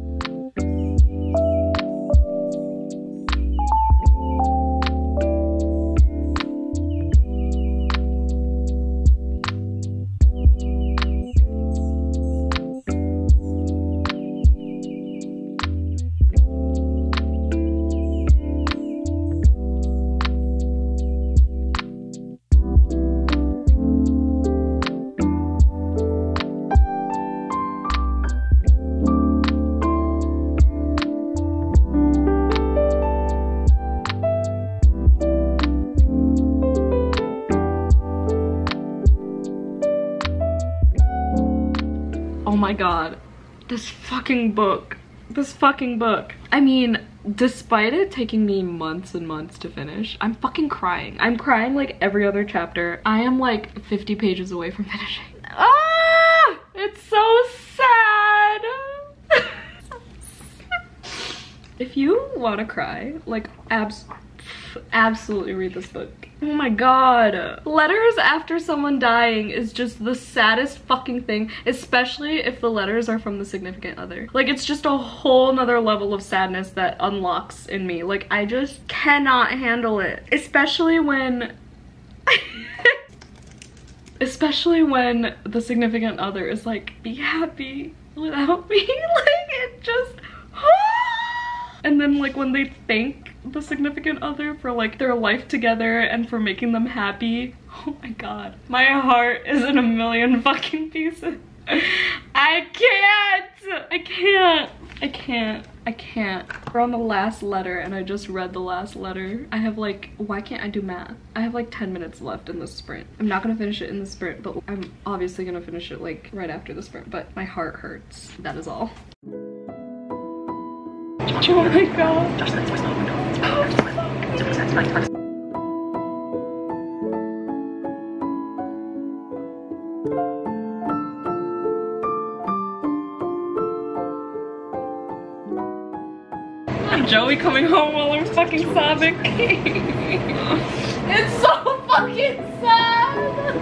Oh my god. This fucking book. This fucking book. I mean, despite it taking me months and months to finish, I'm fucking crying. I'm crying like every other chapter. I am like 50 pages away from finishing. Ah! It's so sad. If you want to cry, like absolutely read this book. Oh my god. Letters after someone dying is just the saddest fucking thing, especially if the letters are from the significant other. Like, it's just a whole nother level of sadness that unlocks in me. Like, I just cannot handle it. Especially when especially when the significant other is like, be happy without me. Like, it just and then like when they thank the significant other for like their life together and for making them happy, oh my god, my heart is in a million fucking pieces. I can't. We're on the last letter and I just read the last letter. I have like, why can't I do math? I have like 10 minutes left in this sprint. I'm not gonna finish it in the sprint, but I'm obviously gonna finish it like right after the sprint, but my heart hurts. That is all. Oh my god. Joey coming home while I'm fucking sobbing. It's so fucking sad.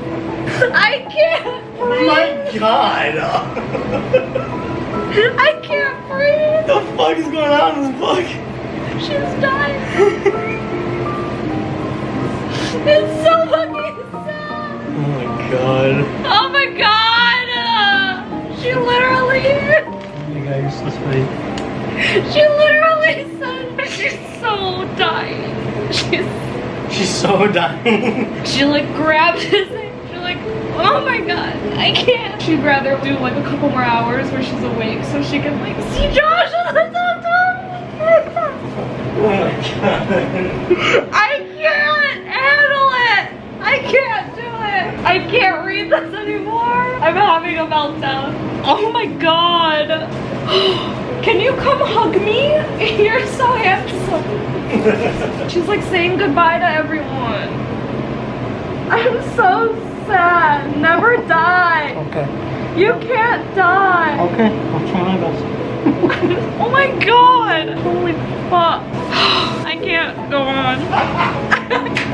I can't breathe. My god. I can't breathe. What the fuck is going on in this book? She's dying. It's so fucking sad. Oh my god. Oh my god. She literally. Oh my god, you're so sweet. She literally said she's so dying. She's so dying. She like grabbed his hand. She's like, oh my god, I can't. She'd rather do like a couple more hours where she's awake so she can like see Josh at the time. Oh my god. I can't handle it. I can't do it. I can't read this anymore. I'm having a meltdown. Oh my god. Can you come hug me? You're so handsome. She's like saying goodbye to everyone. I'm so sad. Never die. Okay. You can't die. Okay, I'll try my best. Oh my god. Holy fuck. I can't go on.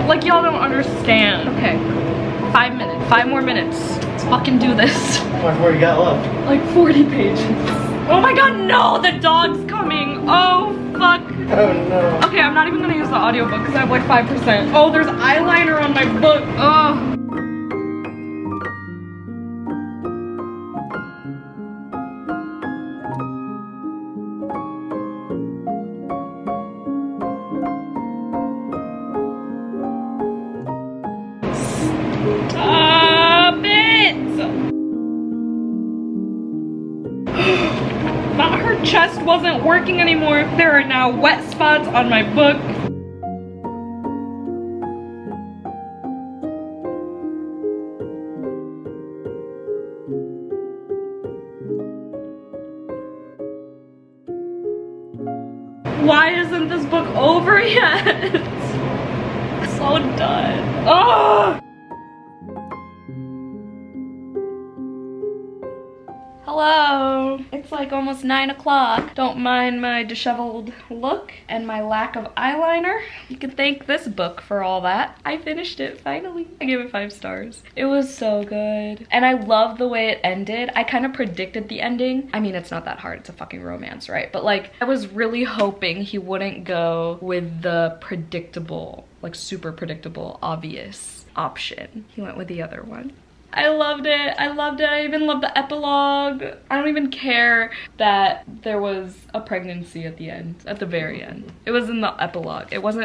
Like, y'all don't understand. Okay. 5 minutes. 5 more minutes. Let's fucking do this. How much more you got left? Like 40 pages. Oh my god, no! The dog's coming! Oh, fuck. Oh no. Okay, I'm not even gonna use the audiobook because I have like 5%. Oh, there's eyeliner on my book. Oh. Stop it! Thought her chest wasn't working anymore. There are now wet spots on my book. Why isn't this book over yet? I'm so done. Oh! Hello. It's like almost 9 o'clock. Don't mind my disheveled look and my lack of eyeliner. You can thank this book for all that. I finished it finally. I gave it 5 stars. It was so good. And I love the way it ended. I kind of predicted the ending. I mean, it's not that hard. It's a fucking romance, right? But like, I was really hoping he wouldn't go with the predictable, like super predictable, obvious option. He went with the other one. I loved it. I loved it. I even loved the epilogue. I don't even care that there was a pregnancy at the end, at the very end. It was in the epilogue. It was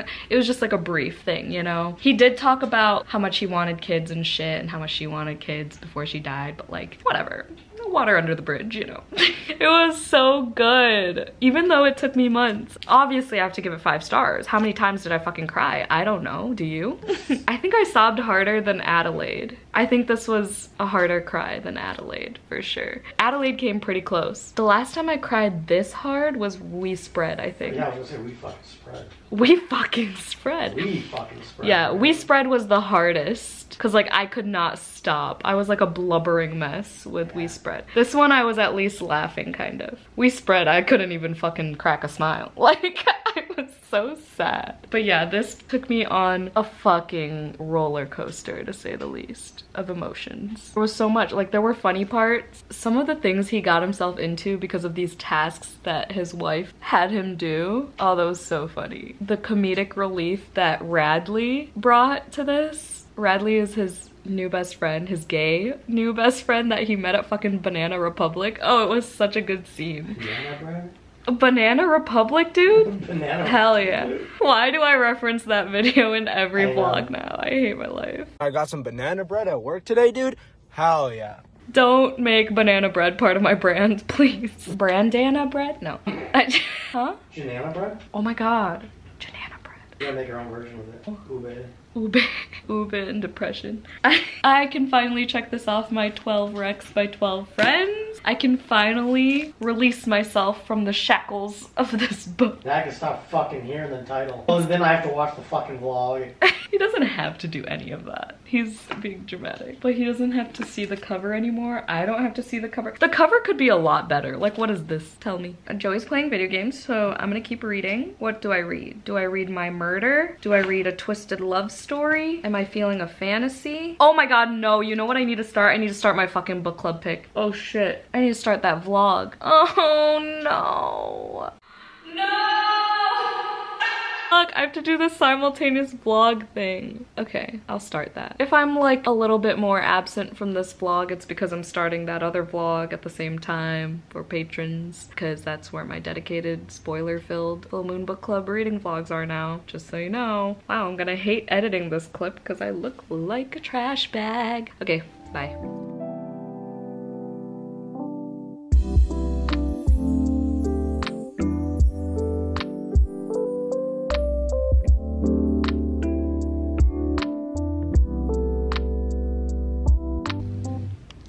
just like a brief thing, you know? He did talk about how much he wanted kids and shit and how much she wanted kids before she died, but like, whatever. water under the bridge, you know. It was so good, even though it took me months. Obviously I have to give it 5 stars. How many times did I fucking cry? I don't know, do you? I think I sobbed harder than Adelaide. I think this was a harder cry than Adelaide, for sure. Adelaide came pretty close. The last time I cried this hard was We Spread, I think. Yeah, I was gonna say We Fucking Spread. We Fucking Spread. We Fucking Spread. Yeah, We Spread was the hardest, because like I could not stop. I was like a blubbering mess with We Spread. This one I was at least laughing, kind of. We Spread, I couldn't even fucking crack a smile. Like, I was so sad. But yeah, this took me on a fucking roller coaster, to say the least, of emotions. There was so much. Like, there were funny parts. Some of the things he got himself into because of these tasks that his wife had him do. Oh, that was so funny. The comedic relief that Radley brought to this. Radley is his new best friend, his gay new best friend that he met at fucking Banana Republic. Oh, it was such a good scene. Banana bread? Banana Republic, dude? Banana. Hell yeah. Why do I reference that video in every vlog now? I hate my life. I got some banana bread at work today, dude. Hell yeah. Don't make banana bread part of my brand, please. Brandana bread? No. Huh? Banana bread? Oh my god. Banana bread. You gotta make your own version of it. Ube. Ube and depression. I can finally check this off my 12 Recs by 12 friends. I can finally release myself from the shackles of this book. Now I can stop fucking hearing the title. Well, then I have to watch the fucking vlog. He doesn't have to do any of that. He's being dramatic. But he doesn't have to see the cover anymore. I don't have to see the cover. The cover could be a lot better. Like, what is this? Tell me. Joey's playing video games, so I'm gonna keep reading. What do I read? Do I read My Murder? Do I read A Twisted Love Story? Am I feeling a fantasy? Oh my god, no. You know what I need to start? I need to start my fucking book club pick. Oh shit. I need to start that vlog. Oh no. No! Fuck, I have to do the simultaneous vlog thing. Okay, I'll start that. If I'm like a little bit more absent from this vlog, it's because I'm starting that other vlog at the same time for patrons, because that's where my dedicated spoiler-filled Full Moon Book Club reading vlogs are now, just so you know. Wow, I'm gonna hate editing this clip because I look like a trash bag. Okay, bye.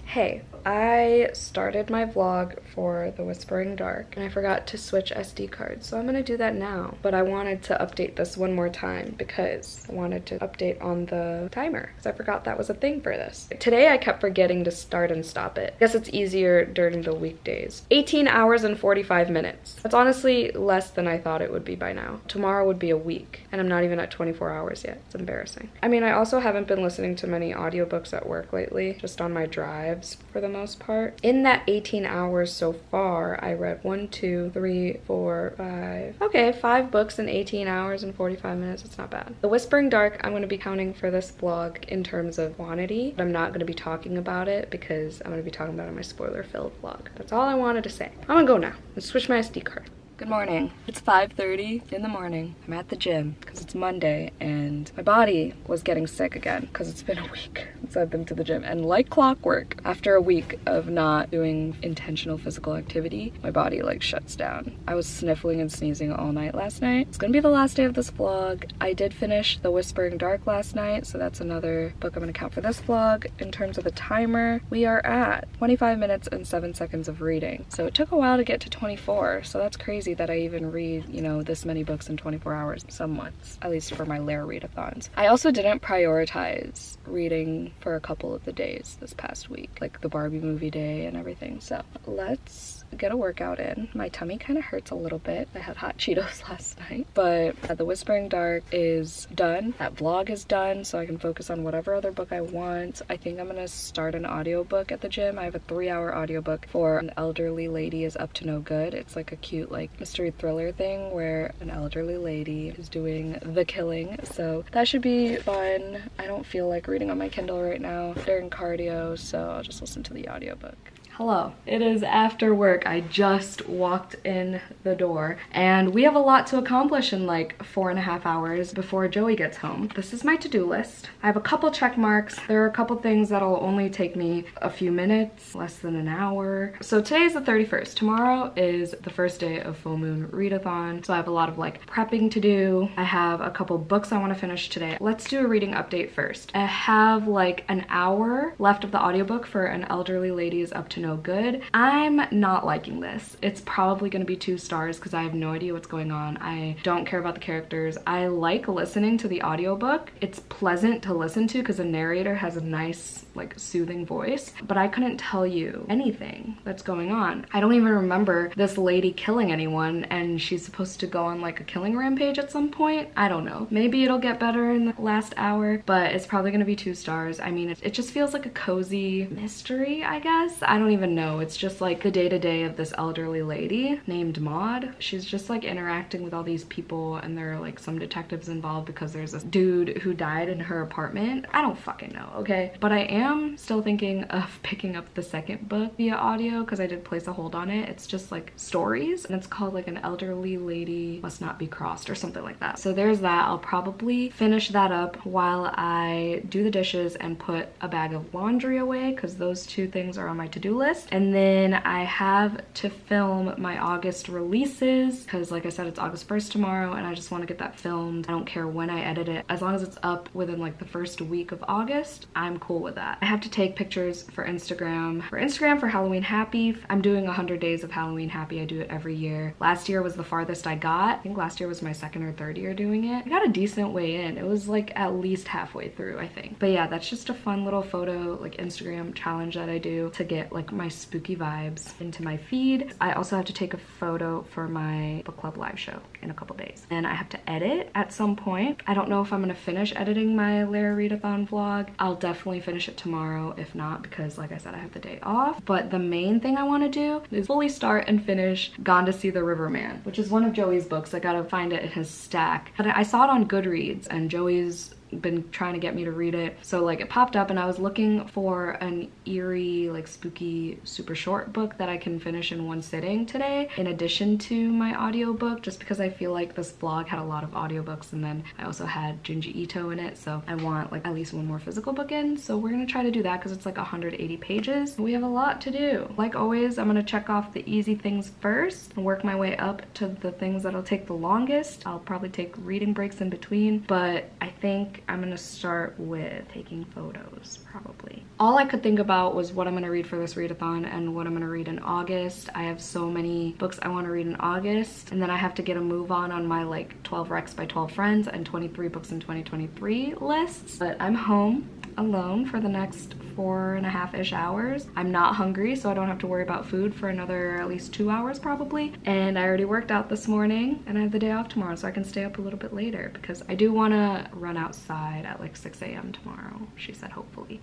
Hey, I started my vlog for The Whispering Dark and I forgot to switch SD cards, so I'm gonna do that now. But I wanted to update this one more time because I wanted to update on the timer because I forgot that was a thing for this. Today I kept forgetting to start and stop it. I guess it's easier during the weekdays. 18 hours and 45 minutes. That's honestly less than I thought it would be by now. Tomorrow would be a week and I'm not even at 24 hours yet. It's embarrassing. I mean, I also haven't been listening to many audiobooks at work lately, just on my drives for the most part. In that 18 hours so far, I read 1, 2, 3, 4, 5. Okay, 5 books in 18 hours and 45 minutes. It's not bad. The Whispering Dark, I'm going to be counting for this vlog in terms of quantity, but I'm not going to be talking about it because I'm going to be talking about it in my spoiler-filled vlog. That's all I wanted to say. I'm going to go now. Let's switch my SD card. Good morning. It's 5:30 in the morning. I'm at the gym because it's Monday and my body was getting sick again because it's been a week since I've been to the gym. And like clockwork, after a week of not doing intentional physical activity, my body like shuts down. I was sniffling and sneezing all night last night. It's gonna be the last day of this vlog. I did finish The Whispering Dark last night, so that's another book I'm gonna count for this vlog. In terms of the timer, we are at 25 minutes and 7 seconds of reading. So it took a while to get to 24, so that's crazy that I even read, you know, this many books in 24 hours some months, at least for my Lair readathons. I also didn't prioritize reading for a couple of the days this past week, like the Barbie movie day and everything. So let's get a workout in. My tummy kind of hurts a little bit. I had hot Cheetos last night, but The Whispering Dark is done. That vlog is done, so I can focus on whatever other book I want. I think I'm gonna start an audiobook at the gym. I have a 3-hour audiobook for An Elderly Lady is Up to No Good. It's like a cute like mystery thriller thing where an elderly lady is doing the killing, so that should be fun. I don't feel like reading on my Kindle right now during cardio, so I'll just listen to the audiobook. Hello. It is after work. I just walked in the door and we have a lot to accomplish in like 4.5 hours before Joey gets home. This is my to-do list. I have a couple check marks. There are a couple things that'll only take me a few minutes, less than an hour. So today is the 31st. Tomorrow is the first day of full moon readathon. So I have a lot of like prepping to do. I have a couple books I want to finish today. Let's do a reading update first. I have like an hour left of the audiobook for An Elderly Lady is Up to No Good. I'm not liking this. It's probably going to be 2 stars because I have no idea what's going on. I don't care about the characters. I like listening to the audiobook. It's pleasant to listen to because the narrator has a nice, like, soothing voice, but I couldn't tell you anything that's going on. I don't even remember this lady killing anyone, and she's supposed to go on like a killing rampage at some point. I don't know. Maybe it'll get better in the last hour, but it's probably going to be 2 stars. I mean, it just feels like a cozy mystery, I guess. I don't even know. It's just like the day-to-day of this elderly lady named Maud. She's just like interacting with all these people, and there are like some detectives involved because there's this dude who died in her apartment. I don't fucking know, okay? But I am still thinking of picking up the second book via audio because I did place a hold on it. It's just like stories, and it's called like An Elderly Lady Must Not Be Crossed or something like that. So there's that. I'll probably finish that up while I do the dishes and put a bag of laundry away because those 2 things are on my to-do list. And then I have to film my August releases because, like I said, it's August 1st tomorrow, and I just want to get that filmed. I don't care when I edit it. As long as it's up within like the first week of August, I'm cool with that. I have to take pictures for Instagram. For Halloween Happy, I'm doing 100 days of Halloween Happy. I do it every year. Last year was the farthest I got. I think last year was my 2nd or 3rd year doing it. I got a decent way in. It was like at least halfway through, I think. But yeah, that's just a fun little photo, like Instagram challenge that I do to get like my spooky vibes into my feed. I also have to take a photo for my book club live show in a couple days. And I have to edit at some point. I don't know if I'm gonna finish editing my Lara Readathon vlog. I'll definitely finish it tomorrow, if not, because like I said, I have the day off. But the main thing I want to do is fully start and finish Gone to See the Riverman, which is one of Joey's books. I gotta find it in his stack. But I saw it on Goodreads, and Joey's been trying to get me to read it, so like it popped up, and I was looking for an eerie, like spooky, super short book that I can finish in one sitting today in addition to my audiobook, just because I feel like this vlog had a lot of audiobooks, and then I also had Junji Ito in it, so I want like at least one more physical book in. So we're gonna try to do that because it's like 180 pages. We have a lot to do. Like always, I'm gonna check off the easy things first and work my way up to the things that'll take the longest. I'll probably take reading breaks in between, but I think I'm gonna start with taking photos, probably. All I could think about was what I'm gonna read for this readathon and what I'm gonna read in August. I have so many books I want to read in August, and then I have to get a move on my like 12 Recs by 12 Friends and 23 books in 2023 lists. But I'm home alone for the next 4.5-ish hours. I'm not hungry, so I don't have to worry about food for another at least 2 hours probably. And I already worked out this morning, and I have the day off tomorrow, so I can stay up a little bit later because I do want to run outside at like 6 a.m. tomorrow, she said, hopefully.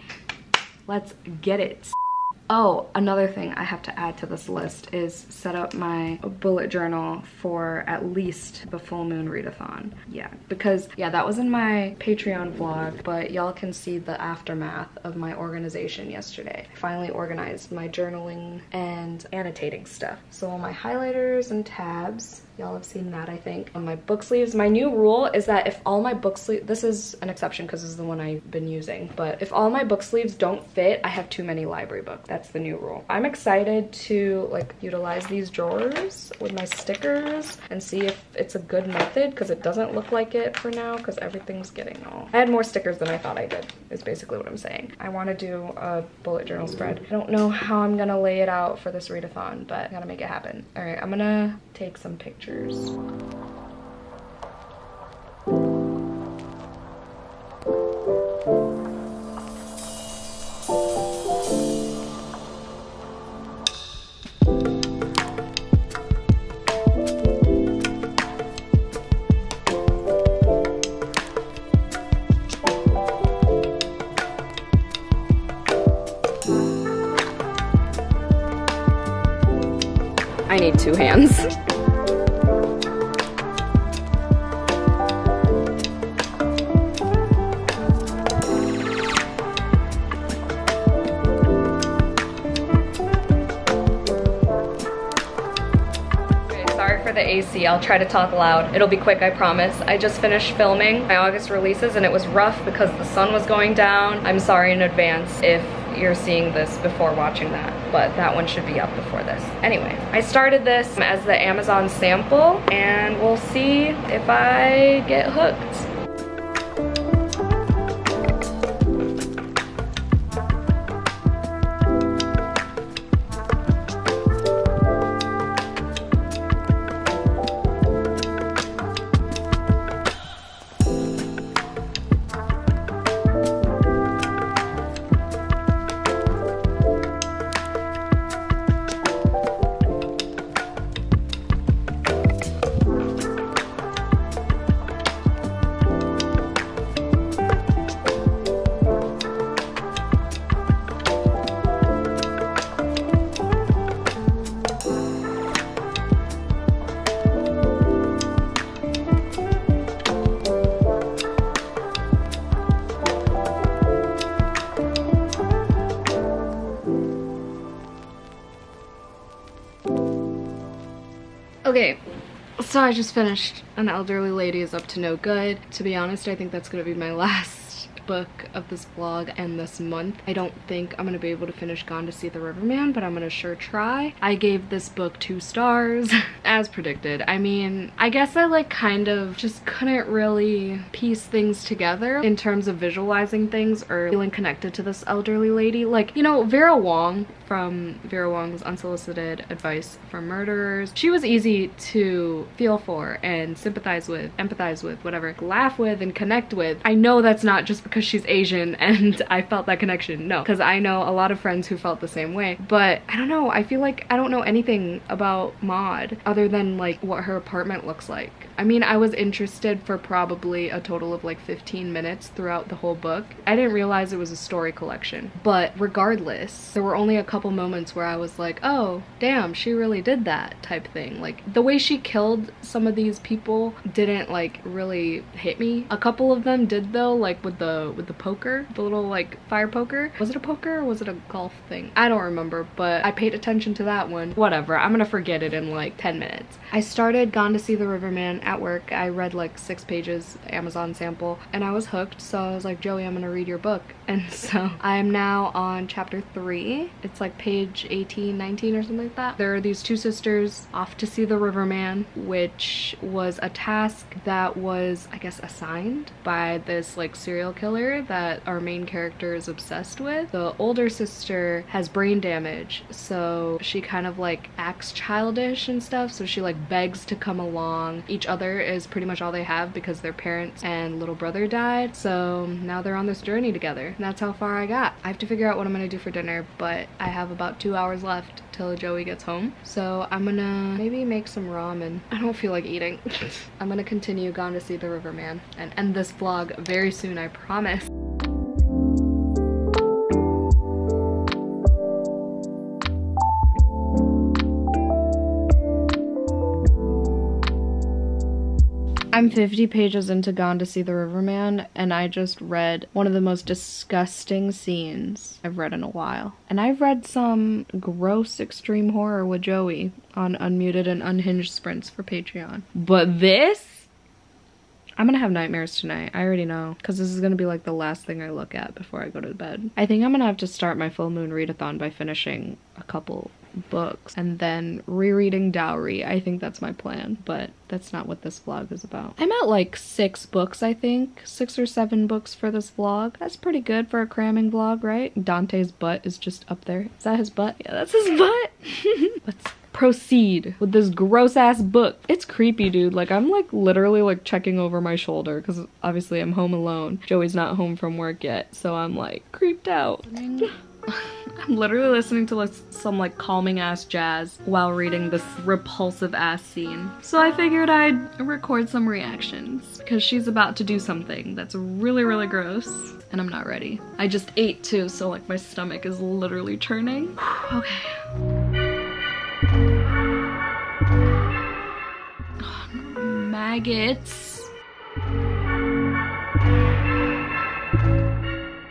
Let's get it. Oh, another thing I have to add to this list is set up my bullet journal for at least the full moon readathon. Yeah, because yeah, that was in my Patreon vlog, but y'all can see the aftermath of my organization yesterday. I finally organized my journaling and annotating stuff. So all my highlighters and tabs, y'all have seen that, I think. On my book sleeves, my new rule is that if all my book sleeves, this is an exception because this is the one I've been using, but if all my book sleeves don't fit, I have too many library books. That's the new rule. I'm excited to like utilize these drawers with my stickers and see if it's a good method, because it doesn't look like it for now because everything's getting all... I had more stickers than I thought I did, is basically what I'm saying. I want to do a bullet journal spread. I don't know how I'm gonna lay it out for this readathon, but I gotta make it happen. All right, I'm gonna take some pictures. I need 2 hands. the AC. I'll try to talk loud. It'll be quick, I promise. I just finished filming my August releases and it was rough because the sun was going down. I'm sorry in advance if you're seeing this before watching that, but that one should be up before this. Anyway, I started this as the Amazon sample and we'll see if I get hooked. Okay, so I just finished An Elderly Lady is Up to No Good. To be honest, I think that's gonna be my last book of this vlog and this month. I don't think I'm gonna be able to finish Gone to See the Riverman, but I'm gonna sure try. I gave this book 2 stars, as predicted. I mean, I guess I like kind of just couldn't really piece things together in terms of visualizing things or feeling connected to this elderly lady. Like, you know, Vera Wong from Vera Wong's Unsolicited Advice for Murderers. She was easy to feel for and sympathize with, empathize with, whatever, laugh with and connect with. I know that's not just because she's Asian and I felt that connection. No, because I know a lot of friends who felt the same way. But I don't know, I feel like I don't know anything about Maud other than like what her apartment looks like. I mean, I was interested for probably a total of like 15 minutes throughout the whole book. I didn't realize it was a story collection. But regardless, there were only a couple moments where I was like, oh, damn, she really did that type thing. Like, the way she killed some of these people didn't like really hit me. A couple of them did though, like with the poker, the little like fire poker. Was it a poker or was it a golf thing? I don't remember, but I paid attention to that one. Whatever, I'm gonna forget it in like 10 minutes. I started Gone to See the Riverman at work. I read like 6 pages, Amazon sample, and I was hooked. So I was like, Joey, I'm gonna read your book. And so I am now on chapter 3. It's like page 18, 19 or something like that. There are these 2 sisters off to see the Riverman, which was a task that was, I guess, assigned by this like serial killer that our main character is obsessed with. The older sister has brain damage, so she kind of like acts childish and stuff, so she like begs to come along. Each other is pretty much all they have because their parents and little brother died, so now they're on this journey together. And that's how far I got. I have to figure out what I'm gonna do for dinner, but I have about 2 hours left till Joey gets home, so I'm gonna maybe make some ramen. I don't feel like eating. I'm gonna continue Gone to See the Riverman and end this vlog very soon, I promise. I'm 50 pages into Gone to See the Riverman, and I just read one of the most disgusting scenes I've read in a while. And I've read some gross extreme horror with Joey on Unmuted and Unhinged Sprints for Patreon. But this? I'm gonna have nightmares tonight, I already know, because this is gonna be like the last thing I look at before I go to bed. I think I'm gonna have to start my full moon readathon by finishing a couple books and then rereading Dowry. I think that's my plan, but that's not what this vlog is about. I'm at like 6 books, I think. 6 or 7 books for this vlog. That's pretty good for a cramming vlog, right? Dante's butt is just up there. Is that his butt? Yeah, that's his butt. Let's proceed with this gross ass book. It's creepy, dude. Like, I'm like literally like checking over my shoulder because obviously I'm home alone. Joey's not home from work yet, so I'm like creeped out. I'm literally listening to like some like calming ass jazz while reading this repulsive ass scene. So I figured I'd record some reactions because she's about to do something that's really, really gross and I'm not ready. I just ate too, so like my stomach is literally churning. Okay. Oh, maggots.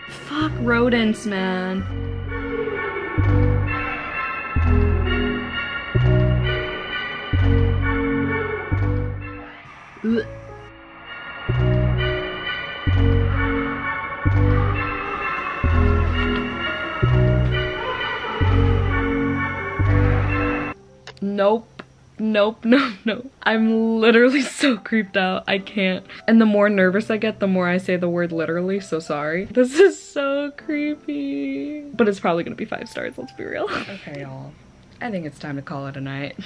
Fuck rodents, man. Nope. Nope, no, no. I'm literally so creeped out. I can't. And the more nervous I get, the more I say the word literally, so sorry. This is so creepy. But it's probably gonna be 5 stars, let's be real. Okay, y'all. I think it's time to call it a night.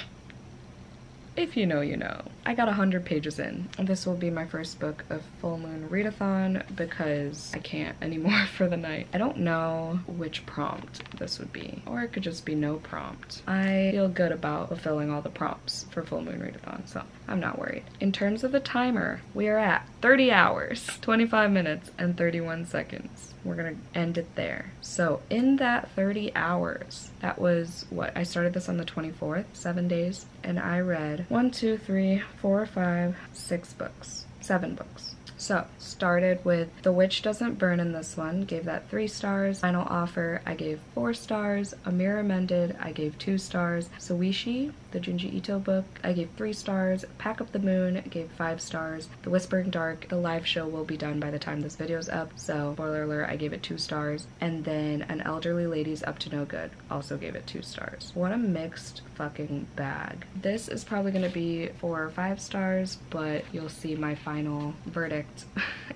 If you know, you know. I got 100 pages in. This will be my first book of Full Moon Readathon because I can't anymore for the night. I don't know which prompt this would be, or it could just be no prompt. I feel good about fulfilling all the prompts for Full Moon Readathon, so I'm not worried. In terms of the timer, we are at 30 hours, 25 minutes, and 31 seconds. We're gonna end it there. So in that 30 hours, that was what? I started this on the 24th, 7 days, and I read 1, 2, 3, 4, 5, 6 books, 7 books. So, started with The Witch Doesn't Burn in this one, gave that 3 stars. Final Offer, I gave 4 stars. A Mirror Mended, I gave 2 stars. Soishi, the Junji Ito book, I gave 3 stars. Pack Up the Moon, gave 5 stars. The Whispering Dark, the live show will be done by the time this video's up, so spoiler alert, I gave it 2 stars. And then An Elderly Lady's Up to No Good, also gave it 2 stars. What a mixed fucking bag. This is probably gonna be 4 or 5 stars, but you'll see my final verdict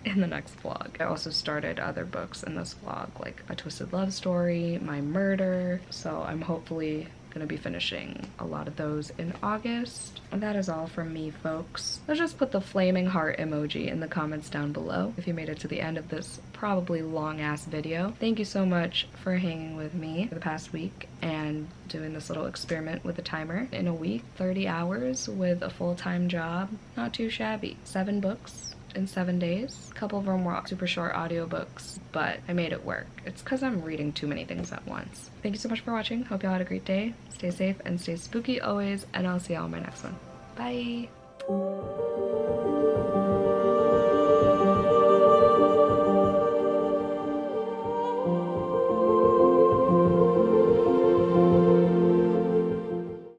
in the next vlog. I also started other books in this vlog, like A Twisted Love Story, My Murder, so I'm hopefully gonna be finishing a lot of those in August. And that is all from me, folks. Let's just put the flaming heart emoji in the comments down below if you made it to the end of this probably long ass video. Thank you so much for hanging with me for the past week and doing this little experiment with a timer. In a week, 30 hours with a full-time job, not too shabby. 7 books in 7 days. A couple of them were super short audiobooks, but I made it work. It's because I'm reading too many things at once. Thank you so much for watching. Hope y'all had a great day. Stay safe and stay spooky always, and I'll see y'all in my next one. Bye!